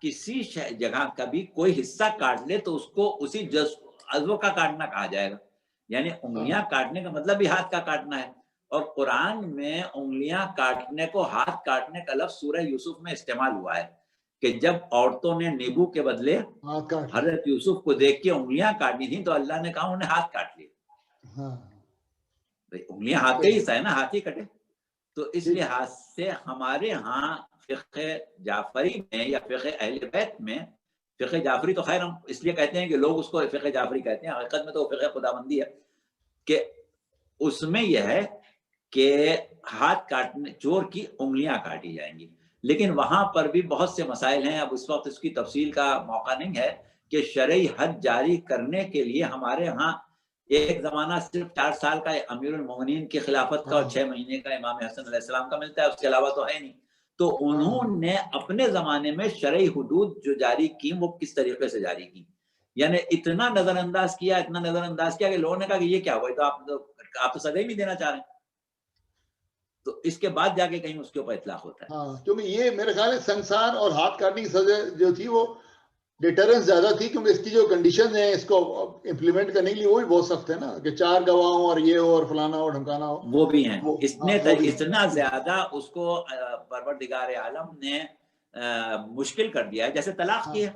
کسی جگہ کا بھی کوئی حصہ کاٹ لے تو اس کو اسی عضو کا کاٹنا کہا جائے گا. یعنی انگلیاں کاٹنے کا مطلب بھی ہاتھ کا کاٹنا ہے. اور قرآن میں انگلیاں کاٹنے کو ہاتھ کاٹنے کا لفظ سورہ یوسف میں استعمال ہوا ہے کہ جب عورتوں نے نیبو کے بدلے حضرت یوسف کو دیکھ کے انگلیاں کاٹی تھیں تو اللہ نے کہا انہیں ہاتھ کاٹ لیے. انگلیاں ہاتھ کا ہی حصہ ہے نا، ہاتھ ہی کٹے. تو اس لحاظ سے ہمارے ہاں فقہ جعفری میں یا فقہ اہل بیت میں، فقہ جعفری تو خیر ہم اس لیے کہتے ہیں کہ لوگ اس کو فقہ جعفری کہتے ہیں، حقیقت میں تو فقہ خداوندی ہے، کہ اس میں یہ ہے کہ ہاتھ کاٹنے، چور کی انگلیاں کاٹی جائیں گی. لیکن وہاں پر بھی بہت سے مسائل ہیں. اب اس وقت اس کی تفصیل کا موقع نہیں ہے کہ شرعی حد جاری کرنے کے لیے ہمارے ہاں ایک زمانہ صرف 4 سال کا امیر المومنین کی خلافت کا اور 6 مہینے کا امام حسن علیہ السلام کا ملتا ہے، اس کے علاوہ تو ہے نہیں. تو انہوں نے اپنے زمانے میں شرعی حدود جو جاری کی وہ کس طریقے سے جاری کی، یعنی اتنا نظر انداز کیا کہ لوگوں نے کہا کہ یہ کیا ہوا، تو آپ تو سزا ہی نہیں دینا چاہ رہے ہیں. تو اس کے بعد جا کے کہیں اس کے اوپر اطلاق ہوتا ہے. ہاں، کیونکہ یہ میرے خیال ہے سنسار اور ہاتھ کاٹنے کی سزا جو تھی وہ ڈیٹرنس زیادہ تھی، کیونکہ اس کی جو کنڈیشن ہے اس کو امپلیمنٹ کرنے کے لیے وہ بھی بہت سخت ہے نا، کہ 4 گواہ ہوں اور یہ ہو اور فلانا ہو ڈھمکانا ہو، وہ بھی ہیں. اتنا زیادہ اس کو پروردگار عالم نے مشکل کر دیا ہے، جیسے طلاق کی ہے.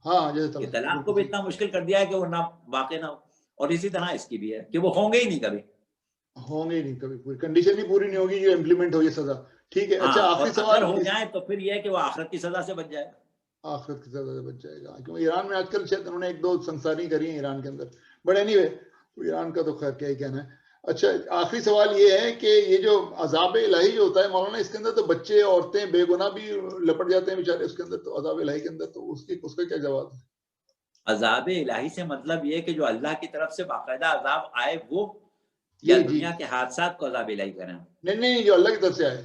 ہاں، جیسے طلاق کو بھی اتنا مشکل کر دیا ہے کہ وہ نہ واقع نہ ہو. اور اسی طرح اس کی بھی ہے کہ وہ ہوں گے ہی نہیں، کبھی ہوں گے ہی نہیں، کبھی پوری کنڈیشن بھی پوری نہیں ہوگی جو امپلیمنٹ ہو یہ سزا. ٹھیک ہے. اچھا، آخری سوال. اگر ہو جائے تو پھر یہ ہے کہ وہ آخرت کی سزا سے بچ جائے گا. آخرت کی سزا سے بچ جائے گا، کیونکہ ایران میں آج کل شاید انہوں نے 1-2 سنساری کری ہیں ایران کے اندر. بٹ اینی وے ایران کا تو خیر کیا ہی کہنا ہے. اچھا، آخری سوال یہ ہے کہ یہ جو عذاب الہی جو ہوتا ہے مولانا، اس کے اندر تو بچے، عورتیں، بے گناہ بھی لپٹ جاتے ہیں بیچارے اس کے اندر، تو عذاب الہی کے اندر تو اس کا کیا جواب ہے؟ عذاب الہی سے مطلب یہ کہ جو اللہ کی طرف سے باقاعدہ عذاب آئے وہ، یا دنیا کے حادثات کو عذاب الہی کریں؟ نہیں، جو اللہ کی طرف سے آئے.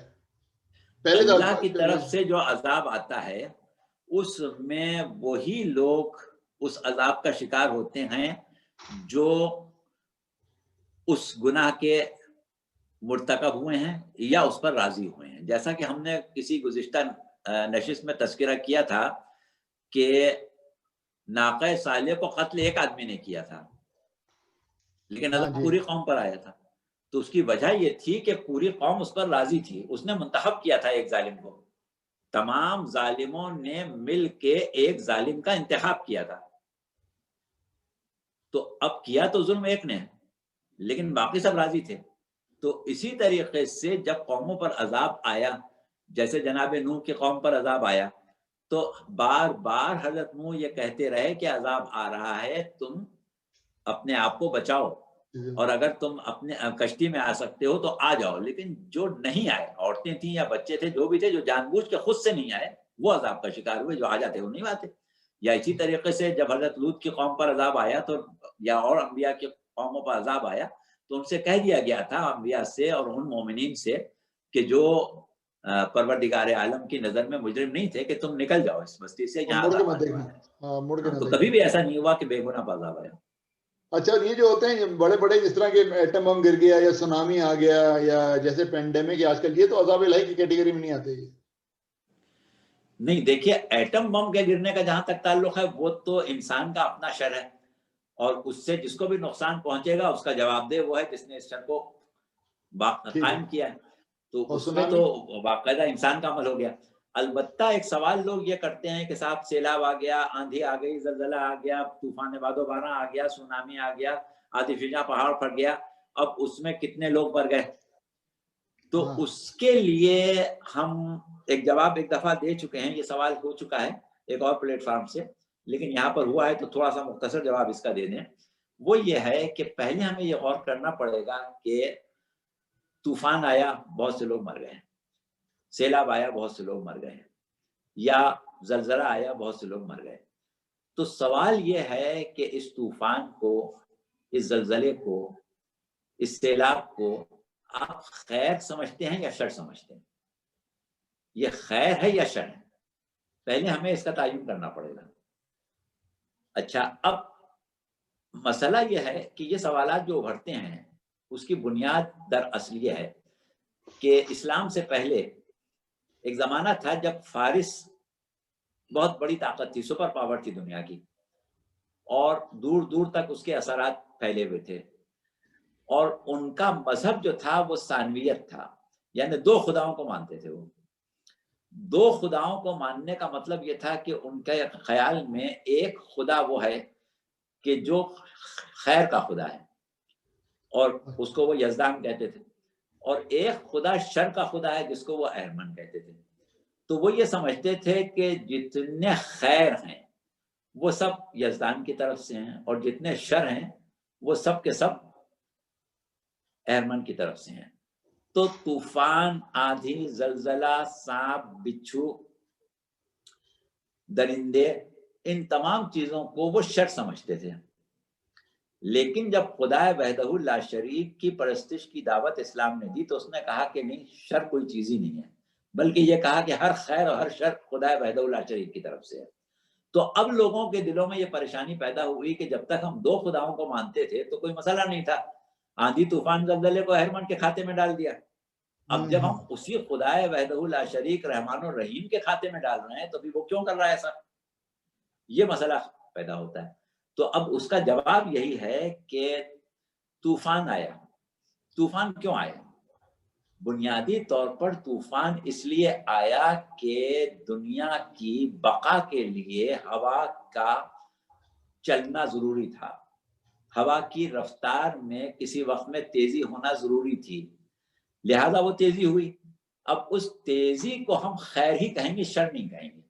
پہلے اللہ کی طرف سے جو عذاب آتا ہے اس میں وہی لوگ اس عذاب کا شکار ہوتے ہیں جو اس گناہ کے مرتکب ہوئے ہیں یا اس پر راضی ہوئے ہیں. جیسا کہ ہم نے کسی گزشتہ نشست میں تذکرہ کیا تھا کہ ناقہ صالح کو قتل ایک آدمی نے کیا تھا، لیکن عذاب پوری قوم پر آیا تھا. تو اس کی وجہ یہ تھی کہ پوری قوم اس پر راضی تھی. اس نے منتخب کیا تھا ایک ظالم کو، تمام ظالموں نے مل کے ایک ظالم کا انتخاب کیا تھا. تو اب کیا تو ظلم ایک نے، لیکن باقی سب راضی تھے. تو اسی طریقے سے جب قوموں پر عذاب آیا، جیسے جناب نوح کی قوم پر عذاب آیا، تو بار بار حضرت نوح یہ کہتے رہے کہ عذاب آ رہا ہے، تم اپنے آپ کو بچاؤ، اور اگر تم اپنے کشتی میں آ سکتے ہو تو آ جاؤ. لیکن جو نہیں آئے، عورتیں تھیں یا بچے تھے، جو بھی تھے، جو جان بوجھ کے خود سے نہیں آئے، وہ عذاب کا شکار ہوئے. جو آ جاتے وہ نہیں آتے. یا اسی طریقے سے جب حضرت لوط کی قوم پر عذاب آیا تو، یا اور انبیاء کی قوموں پر عذاب آیا، تو ان سے کہہ دیا گیا تھا، انبیاء سے اور ان مومنین سے، کہ جو پروردگار عالم کی نظر میں مجرم نہیں تھے، کہ تم نکل جاؤ اس بستی سے، یہاں تو کبھی بھی ایسا نہیں ہوا کہ بے گناہ پر عذاب آیا. اچھا، یہ جو ہوتے ہیں بڑے بڑے، جس طرح کہ ایٹم بم گر گیا یا سونامی آ گیا یا جیسے پینڈیمک آج کل، یہ تو عذاب الہی کی کیٹیگری میں نہیں آتے. نہیں، دیکھیے ایٹم بم کے گرنے کا جہاں تک تعلق ہے وہ تو انسان کا اپنا شر ہے، اور اس سے جس کو بھی نقصان پہنچے گا اس کا جواب دہ وہ ہے جس نے اس شر کو قائم کیا ہے. تو اس میں تو باقاعدہ انسان کا عمل ہو گیا. البتہ ایک سوال لوگ یہ کرتے ہیں کہ صاحب سیلاب آ گیا، آندھی آ گئی، زلزلہ آ گیا، طوفان باد و باران آ گیا، سونامی آ گیا، آدھی فضا پہاڑ پھٹ گیا، اب اس میں کتنے لوگ مر گئے؟ تو اس کے لیے ہم ایک جواب ایک دفعہ دے چکے ہیں. یہ سوال ہو چکا ہے ایک اور پلیٹ فارم سے، لیکن یہاں پر ہوا ہے تو تھوڑا سا مختصر جواب اس کا دے دیں. وہ یہ ہے کہ پہلے ہمیں یہ غور کرنا پڑے گا کہ طوفان آیا، بہت سے لوگ مر گئے ہیں، سیلاب آیا، بہت سے لوگ مر گئے ہیں. یا زلزلہ آیا بہت سے لوگ مر گئے. تو سوال یہ ہے کہ اس طوفان کو، اس زلزلے کو، اس سیلاب کو آپ خیر سمجھتے ہیں یا شر سمجھتے ہیں؟ یہ خیر ہے یا شر ہے؟ پہلے ہمیں اس کا تعین کرنا پڑے گا. اچھا، اب مسئلہ یہ ہے کہ یہ سوالات جو ابھرتے ہیں اس کی بنیاد دراصل یہ ہے کہ اسلام سے پہلے ایک زمانہ تھا جب فارس بہت بڑی طاقت تھی، سپر پاور تھی دنیا کی، اور دور دور تک اس کے اثرات پھیلے ہوئے تھے، اور ان کا مذہب جو تھا وہ ثانویت تھا، یعنی دو خداؤں کو مانتے تھے. وہ دو خداؤں کو ماننے کا مطلب یہ تھا کہ ان کے خیال میں ایک خدا وہ ہے کہ جو خیر کا خدا ہے، اور اس کو وہ یزدان کہتے تھے، اور ایک خدا شر کا خدا ہے جس کو وہ اہرمن کہتے تھے. تو وہ یہ سمجھتے تھے کہ جتنے خیر ہیں وہ سب یزدان کی طرف سے ہیں، اور جتنے شر ہیں وہ سب کے سب اہرمن کی طرف سے ہیں. تو طوفان، آندھی، زلزلہ، سانپ، بچھو، درندے، ان تمام چیزوں کو وہ شر سمجھتے تھے. لیکن جب خدا وحدہ لا شریک کی پرستش کی دعوت اسلام نے دی تو اس نے کہا کہ نہیں، شر کوئی چیز ہی نہیں ہے، بلکہ یہ کہا کہ ہر خیر اور ہر شر خدا وحدہ لا شریک کی طرف سے ہے. تو اب لوگوں کے دلوں میں یہ پریشانی پیدا ہوئی کہ جب تک ہم دو خداؤں کو مانتے تھے تو کوئی مسئلہ نہیں تھا، آندھی طوفان زلزلے کو اہرمن کے کھاتے میں ڈال دیا. اب جب ہم اسی خدا وحدہ لا شریک رحمان الرحیم کے کھاتے میں ڈال رہے ہیں تو بھی وہ کیوں کر رہا ہے ایسا؟ یہ مسئلہ پیدا ہوتا ہے. تو اب اس کا جواب یہی ہے کہ طوفان آیا. طوفان کیوں آیا؟ بنیادی طور پر طوفان اس لیے آیا کہ دنیا کی بقا کے لیے ہوا کا چلنا ضروری تھا، ہوا کی رفتار میں کسی وقت میں تیزی ہونا ضروری تھی، لہذا وہ تیزی ہوئی. اب اس تیزی کو ہم خیر ہی کہیں گے، شر نہیں کہیں گے.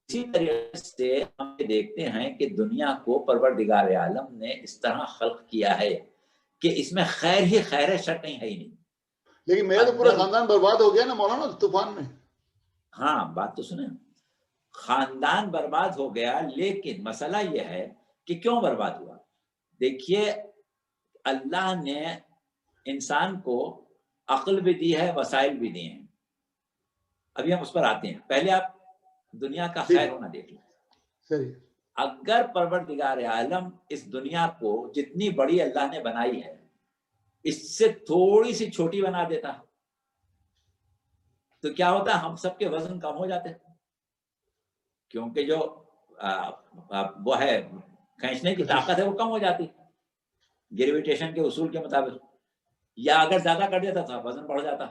اسی طریقے سے ہم دیکھتے ہیں کہ دنیا کو پروردگار عالم نے اس طرح خلق کیا ہے کہ اس میں خیر ہی خیر ہے، شر کہیں ہے ہی نہیں. لیکن میرا تو پورا خاندان برباد ہو گیا نا مولانا طوفان میں. ہاں، بات تو سنیں، خاندان برباد ہو گیا، لیکن مسئلہ یہ ہے کہ کیوں برباد ہوا. دیکھیے، اللہ نے انسان کو عقل بھی دی ہے، وسائل بھی دیے ہیں. ابھی ہم اس پر آتے ہیں، پہلے آپ دنیا کا خیر ہونا دیکھ لیں. اگر پروردگار عالم اس دنیا کو جتنی بڑی اللہ نے بنائی ہے اس سے تھوڑی سی چھوٹی بنا دیتا تو کیا ہوتا؟ ہم سب کے وزن کم ہو جاتے، کیونکہ جو وہ ہے کھینچنے کی طاقت ہے وہ کم ہو جاتی گریویٹیشن کے اصول کے مطابق، یا اگر زیادہ کر دیتا تھا وزن بڑھ جاتا.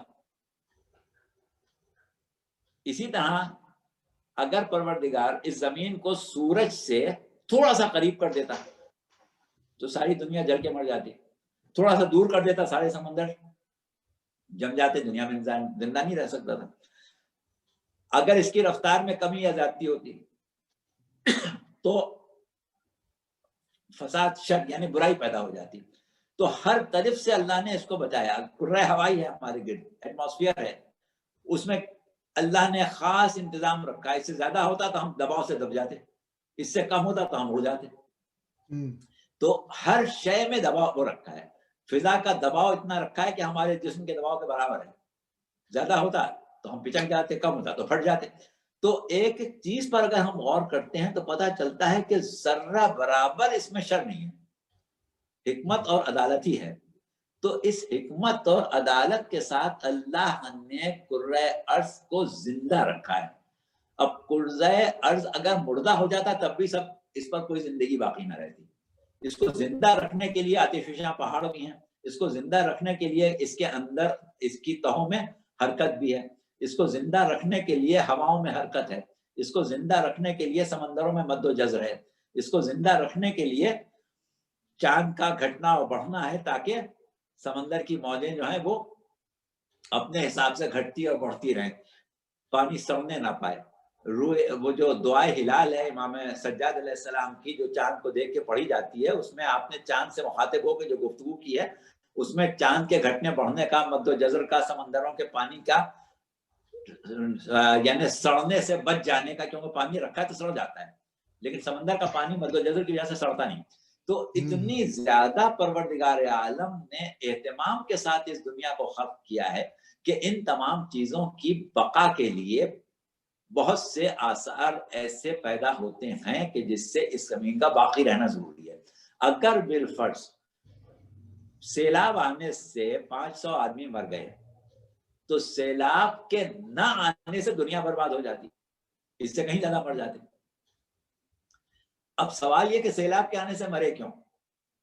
اسی طرح اگر پروردگار اس زمین کو سورج سے تھوڑا سا قریب کر دیتا تو ساری دنیا جل کے مر جاتی، تھوڑا سا دور کر دیتا سارے سمندر جم جاتے، دنیا میں انسان زندہ نہیں رہ سکتا تھا. اگر اس کی رفتار میں کمی یا زیادتی ہوتی تو فساد، شر یعنی برائی پیدا ہو جاتی. تو ہر طرف سے اللہ نے اس کو بچایا. کرۂ ہوائی ہے ہمارے گرد، ایٹماسفیئر ہے، اس میں اللہ نے خاص انتظام رکھا. اس سے زیادہ ہوتا تو ہم دباؤ سے دب جاتے، اس سے کم ہوتا تو ہم اڑ جاتے. تو ہر شے میں دباؤ وہ رکھا ہے. فضا کا دباؤ اتنا رکھا ہے کہ ہمارے جسم کے دباؤ کے برابر ہے. زیادہ ہوتا تو ہم پچک جاتے، کم ہوتا تو پھٹ جاتے. تو ایک چیز پر اگر ہم غور کرتے ہیں تو پتہ چلتا ہے کہ ذرہ برابر اس میں شر نہیں ہے، حکمت اور عدالت ہی ہے. تو اس حکمت اور عدالت کے ساتھ اللہ نے کرۂ ارض کو زندہ رکھا ہے. اب کرۂ ارض اگر مردہ ہو جاتا تب بھی سب اس پر کوئی زندگی باقی نہ رہتی. اس کو زندہ رکھنے کے لیے آتشفشاں پہاڑ بھی ہیں، اس کو زندہ رکھنے کے لیے اس کے اندر اس کی تہوں میں حرکت بھی ہے، اس کو زندہ رکھنے کے لیے ہواؤں میں حرکت ہے، اس کو زندہ رکھنے کے لیے سمندروں میں مد و جزر ہے، اس کو زندہ رکھنے کے لیے چاند کا گھٹنا اور بڑھنا ہے تاکہ سمندر کی موجیں جو ہیں وہ اپنے حساب سے گھٹتی اور بڑھتی رہیں، پانی سڑنے نہ پائے. وہ جو دعائے ہلال ہے امام سجاد علیہ السلام کی، جو چاند کو دیکھ کے پڑھی جاتی ہے، اس میں آپ نے چاند سے مخاطب ہو کے جو گفتگو کی ہے اس میں چاند کے گھٹنے بڑھنے کا، مد و جزر کا، سمندروں کے پانی کا یعنی سڑنے سے بچ جانے کا، کیونکہ پانی رکھا ہے تو سڑ جاتا ہے، لیکن سمندر کا پانی مد جزر کی وجہ سے سڑتا نہیں. تو اتنی زیادہ پروردگار عالم نے اہتمام کے ساتھ اس دنیا کو خلق کیا ہے کہ ان تمام چیزوں کی بقا کے لیے بہت سے آثار ایسے پیدا ہوتے ہیں کہ جس سے اس زمین کا باقی رہنا ضروری ہے. اگر بالفرض سیلاب آنے سے 500 آدمی مر گئے تو سیلاب کے نہ آنے سے دنیا برباد ہو جاتی، اس سے کہیں زیادہ مر جاتے. اب سوال یہ کہ سیلاب کے آنے سے مرے کیوں؟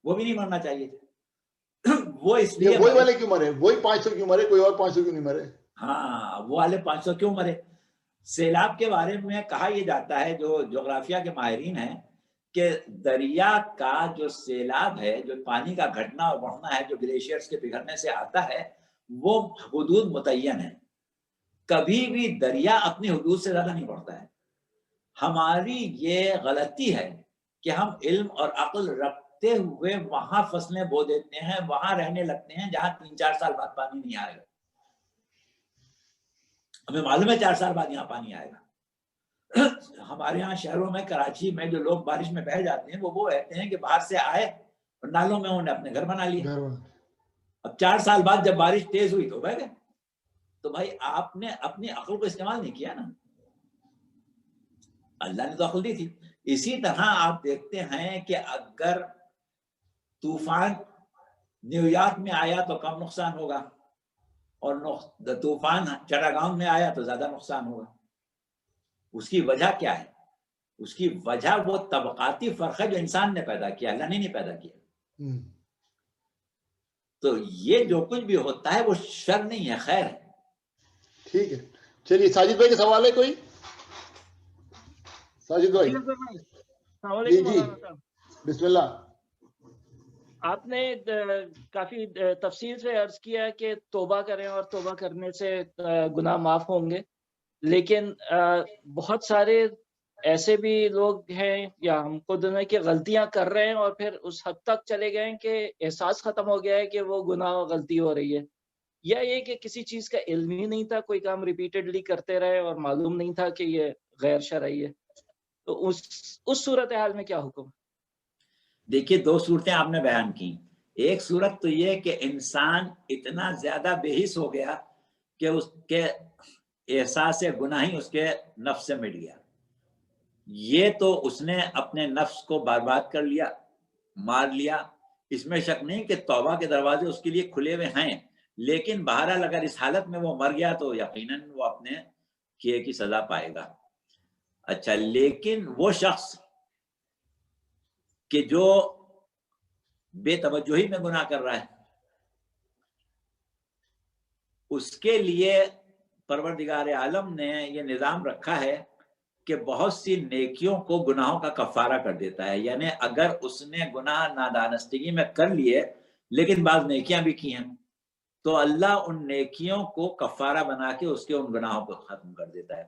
وہ بھی نہیں مرنا چاہیے تھے. وہ اس لیے وہی والے کیوں مرے؟ وہی 500 کیوں مرے؟ کوئی اور 500 کیوں نہیں مرے؟ ہاں، وہ والے 500 کیوں مرے؟ سیلاب کے بارے میں کہا یہ جاتا ہے، جو جغرافیہ کے ماہرین ہیں، کہ دریا کا جو سیلاب ہے، جو پانی کا گھٹنا اور بڑھنا ہے، جو گلیشیئرز کے پگھلنے سے آتا ہے، وہ حدود متعین ہے. کبھی بھی دریا اپنی حدود سے زیادہ نہیں بڑھتا ہے. ہماری یہ غلطی ہے کہ ہم علم اور عقل رکھتے ہوئے وہاں فصلیں بو دیتے ہیں، وہاں رہنے لگتے ہیں جہاں 3-4 سال بعد پانی نہیں آئے گا. ہمیں معلوم ہے 4 سال بعد یہاں پانی آئے گا. ہمارے یہاں شہروں میں، کراچی میں جو لوگ بارش میں بہہ جاتے ہیں، وہ کہتے ہیں کہ باہر سے آئے اور نالوں میں انہوں نے اپنے گھر بنا لیے. اب 4 سال بعد جب بارش تیز ہوئی تو بہ گئے. تو بھائی آپ نے اپنی عقل کو استعمال نہیں کیا نا، اللہ نے تو عقل دی تھی. اسی طرح آپ دیکھتے ہیں کہ اگر طوفان نیو یارک میں آیا تو کم نقصان ہوگا، اور طوفان چٹاگانگ میں آیا تو زیادہ نقصان ہوگا. اس کی وجہ کیا ہے؟ اس کی وجہ وہ طبقاتی فرق ہے جو انسان نے پیدا کیا، اللہ نے نہیں پیدا کیا. تو یہ جو کچھ بھی ہوتا ہے وہ شر نہیں ہے، خیر ہے. ٹھیک ہے، چلیے ساجد بھائی کا سوال ہے کوئی؟ ساجد بھائی السلام جی علیکم. جی بسم اللہ. آپ نے کافی تفصیل سے عرض کیا کہ توبہ کریں اور توبہ کرنے سے گناہ معاف ہوں گے، لیکن بہت سارے ایسے بھی لوگ ہیں یا ہم خود ہیں کہ غلطیاں کر رہے ہیں اور پھر اس حد تک چلے گئے کہ احساس ختم ہو گیا ہے کہ وہ گناہ غلطی ہو رہی ہے، یا یہ کہ کسی چیز کا علم ہی نہیں تھا، کوئی کام ریپیٹڈلی کرتے رہے اور معلوم نہیں تھا کہ یہ غیر شرعی ہے. تو اس صورتحال میں کیا حکم؟ دیکھیے 2 صورتیں آپ نے بیان کی. ایک صورت تو یہ کہ انسان اتنا زیادہ بے حس ہو گیا کہ اس کے احساس گناہ ہی اس کے نفس سے مٹ گیا. یہ تو اس نے اپنے نفس کو برباد کر لیا، مار لیا. اس میں شک نہیں کہ توبہ کے دروازے اس کے لیے کھلے ہوئے ہیں، لیکن بہرحال اگر اس حالت میں وہ مر گیا تو یقیناً وہ اپنے کیے کی سزا پائے گا. اچھا، لیکن وہ شخص کہ جو بے توجہی میں گناہ کر رہا ہے، اس کے لیے پروردگار عالم نے یہ نظام رکھا ہے کہ بہت سی نیکیوں کو گناہوں کا کفارہ کر دیتا ہے. یعنی اگر اس نے گناہ نادانستگی میں کر لیے لیکن بعض نیکیاں بھی کی ہیں، تو اللہ ان نیکیوں کو کفارہ بنا کے اس کے ان گناہوں کو ختم کر دیتا ہے.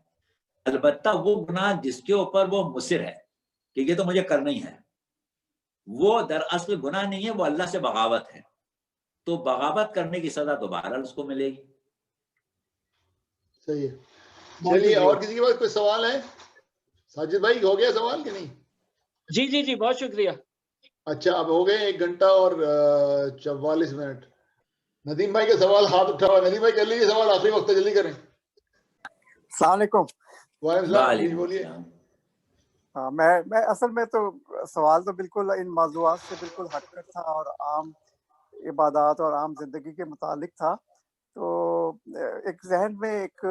البتہ وہ گناہ جس کے اوپر وہ مصر ہے کہ یہ تو مجھے کرنا ہی ہے، وہ دراصل گناہ نہیں ہے، وہ اللہ سے بغاوت ہے. تو بغاوت کرنے کی سزا تو بہرحال اس کو ملے گی. صحیح ہے. چلیے اور کسی کے پاس کوئی سوال ہے؟ ساجد بھائی ہو گیا سوال کہ نہیں؟ جی جی جی بہت شکریہ. اچھا اب ہو گئے 1 گھنٹہ اور 44 منٹ. ندیم بھائی کا سوال ہاتھ اٹھا ہوا. ندیم بھائی کر لیجیے سوال، آخری وقت جلدی کریں. السلام علیکم. وعلیکم السلام. جی بولیے. ہاں میں اصل میں تو سوال تو بالکل ان موضوعات سے بالکل ہٹ کر تھا اور عام عبادات اور عام زندگی کے متعلق تھا. تو ایک ذہن میں ایک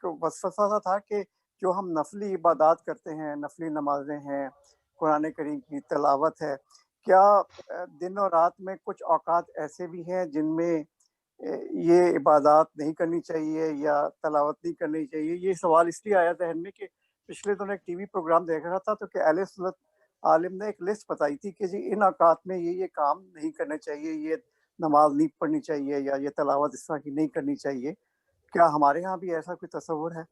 وسوسہ سا تھا کہ جو ہم نفلی عبادات کرتے ہیں، نفلی نمازیں ہیں، قرآن کریم کی تلاوت ہے، کیا دن اور رات میں کچھ اوقات ایسے بھی ہیں جن میں یہ عبادات نہیں کرنی چاہیے یا تلاوت نہیں کرنی چاہیے؟ یہ سوال اس لیے آیا ذہن میں کہ پچھلے دنوں ایک ٹی وی پروگرام دیکھ رہا تھا تو کہ اہل سنت عالم نے ایک لسٹ بتائی تھی کہ جی ان اوقات میں یہ کام نہیں کرنے چاہیے، یہ نماز نہیں پڑھنی چاہیے یا یہ تلاوت اس طرح کی نہیں کرنی چاہیے. کیا ہمارے ہاں بھی ایسا کوئی تصور ہے؟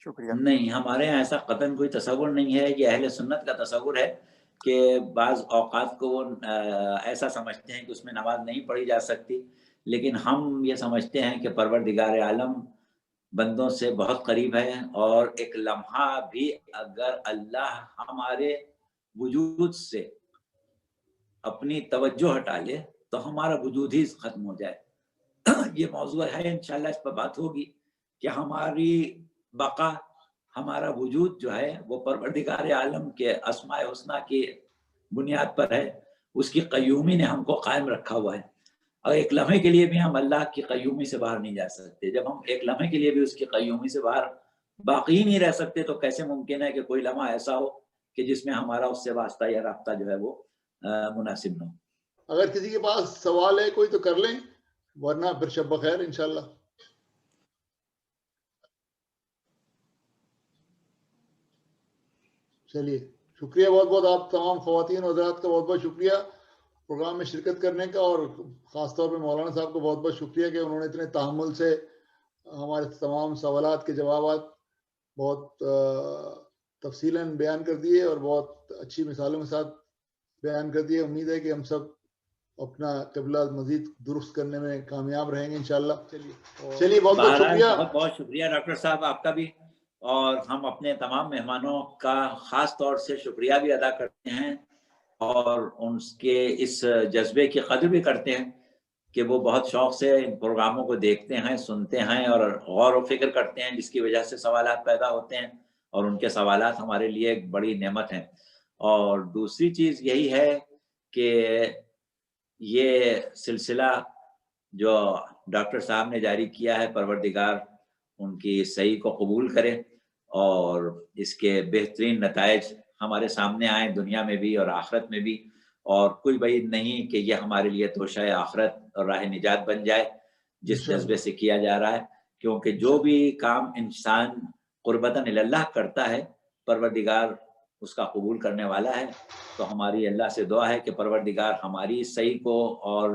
شکریہ. نہیں، ہمارے یہاں ایسا قطعاً کوئی تصور نہیں ہے. یہ اہل سنت کا تصور ہے کہ بعض اوقات کو وہ ایسا سمجھتے ہیں کہ اس میں نماز نہیں پڑھی جا سکتی، لیکن ہم یہ سمجھتے ہیں کہ پروردگار عالم بندوں سے بہت قریب ہے، اور ایک لمحہ بھی اگر اللہ ہمارے وجود سے اپنی توجہ ہٹا لے تو ہمارا وجود ہی ختم ہو جائے۔ یہ موضوع ہے، انشاءاللہ اس پر بات ہوگی کہ ہماری بقا، ہمارا وجود جو ہے وہ پروردگار عالم کے اسماء حسنہ کی بنیاد پر ہے، اس کی قیومی نے ہم کو قائم رکھا ہوا ہے، اور ایک لمحے کے لیے بھی ہم اللہ کی قیومی سے باہر نہیں جا سکتے۔ جب ہم ایک لمحے کے لیے بھی اس کی قیومی سے باہر باقی ہی نہیں رہ سکتے تو کیسے ممکن ہے کہ کوئی لمحہ ایسا ہو کہ جس میں ہمارا اس سے واسطہ یا رابطہ جو ہے وہ مناسب نہ ہو۔ اگر کسی کے پاس سوال ہے کوئی تو کر لیں، ورنہ پھر شب بخیر انشاءاللہ۔ چلیے، شکریہ بہت بہت آپ تمام خواتین و حضرات کا بہت بہت شکریہ پروگرام میں شرکت کرنے کا، اور خاص طور پہ مولانا صاحب کو بہت بہت شکریہ کہ انہوں نے اتنے تحمل سے ہمارے تمام سوالات کے جوابات بہت تفصیلاً بیان کر دیے اور بہت اچھی مثالوں کے ساتھ بیان کر دیے۔ امید ہے کہ ہم سب اپنا قبلہ مزید درست کرنے میں کامیاب رہیں گے انشاءاللہ۔ چلیے بہت بہت شکریہ۔ بہت بہت شکریہ ڈاکٹر صاحب آپ کا بھی، اور ہم اپنے تمام مہمانوں کا خاص طور سے شکریہ بھی ادا کرتے ہیں، اور ان کے اس جذبے کی قدر بھی کرتے ہیں کہ وہ بہت شوق سے ان پروگراموں کو دیکھتے ہیں، سنتے ہیں اور غور و فکر کرتے ہیں، جس کی وجہ سے سوالات پیدا ہوتے ہیں، اور ان کے سوالات ہمارے لیے ایک بڑی نعمت ہیں۔ اور دوسری چیز یہی ہے کہ یہ سلسلہ جو ڈاکٹر صاحب نے جاری کیا ہے، پروردگار ان کی صحیح کو قبول کرے اور اس کے بہترین نتائج ہمارے سامنے آئیں، دنیا میں بھی اور آخرت میں بھی، اور کوئی بعید نہیں کہ یہ ہمارے لیے توشہ آخرت اور راہ نجات بن جائے جس جذبے سے کیا جا رہا ہے، کیونکہ جو بھی کام انسان قربتاً اللہ کرتا ہے پروردگار اس کا قبول کرنے والا ہے۔ تو ہماری اللہ سے دعا ہے کہ پروردگار ہماری اس صحیح کو اور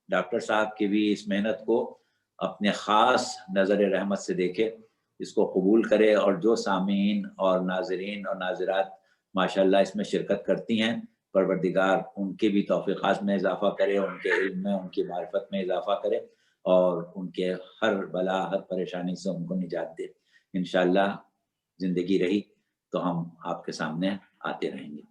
ڈاکٹر صاحب کی بھی اس محنت کو اپنے خاص نظر رحمت سے دیکھے، اس کو قبول کرے، اور جو سامعین اور ناظرین اور ناظرات ماشاءاللہ اس میں شرکت کرتی ہیں، پروردگار ان کے بھی توفیقات میں اضافہ کرے، ان کے علم میں، ان کی معرفت میں اضافہ کرے، اور ان کے ہر بلا ہر پریشانی سے ان کو نجات دے۔ انشاءاللہ زندگی رہی تو ہم آپ کے سامنے آتے رہیں گے۔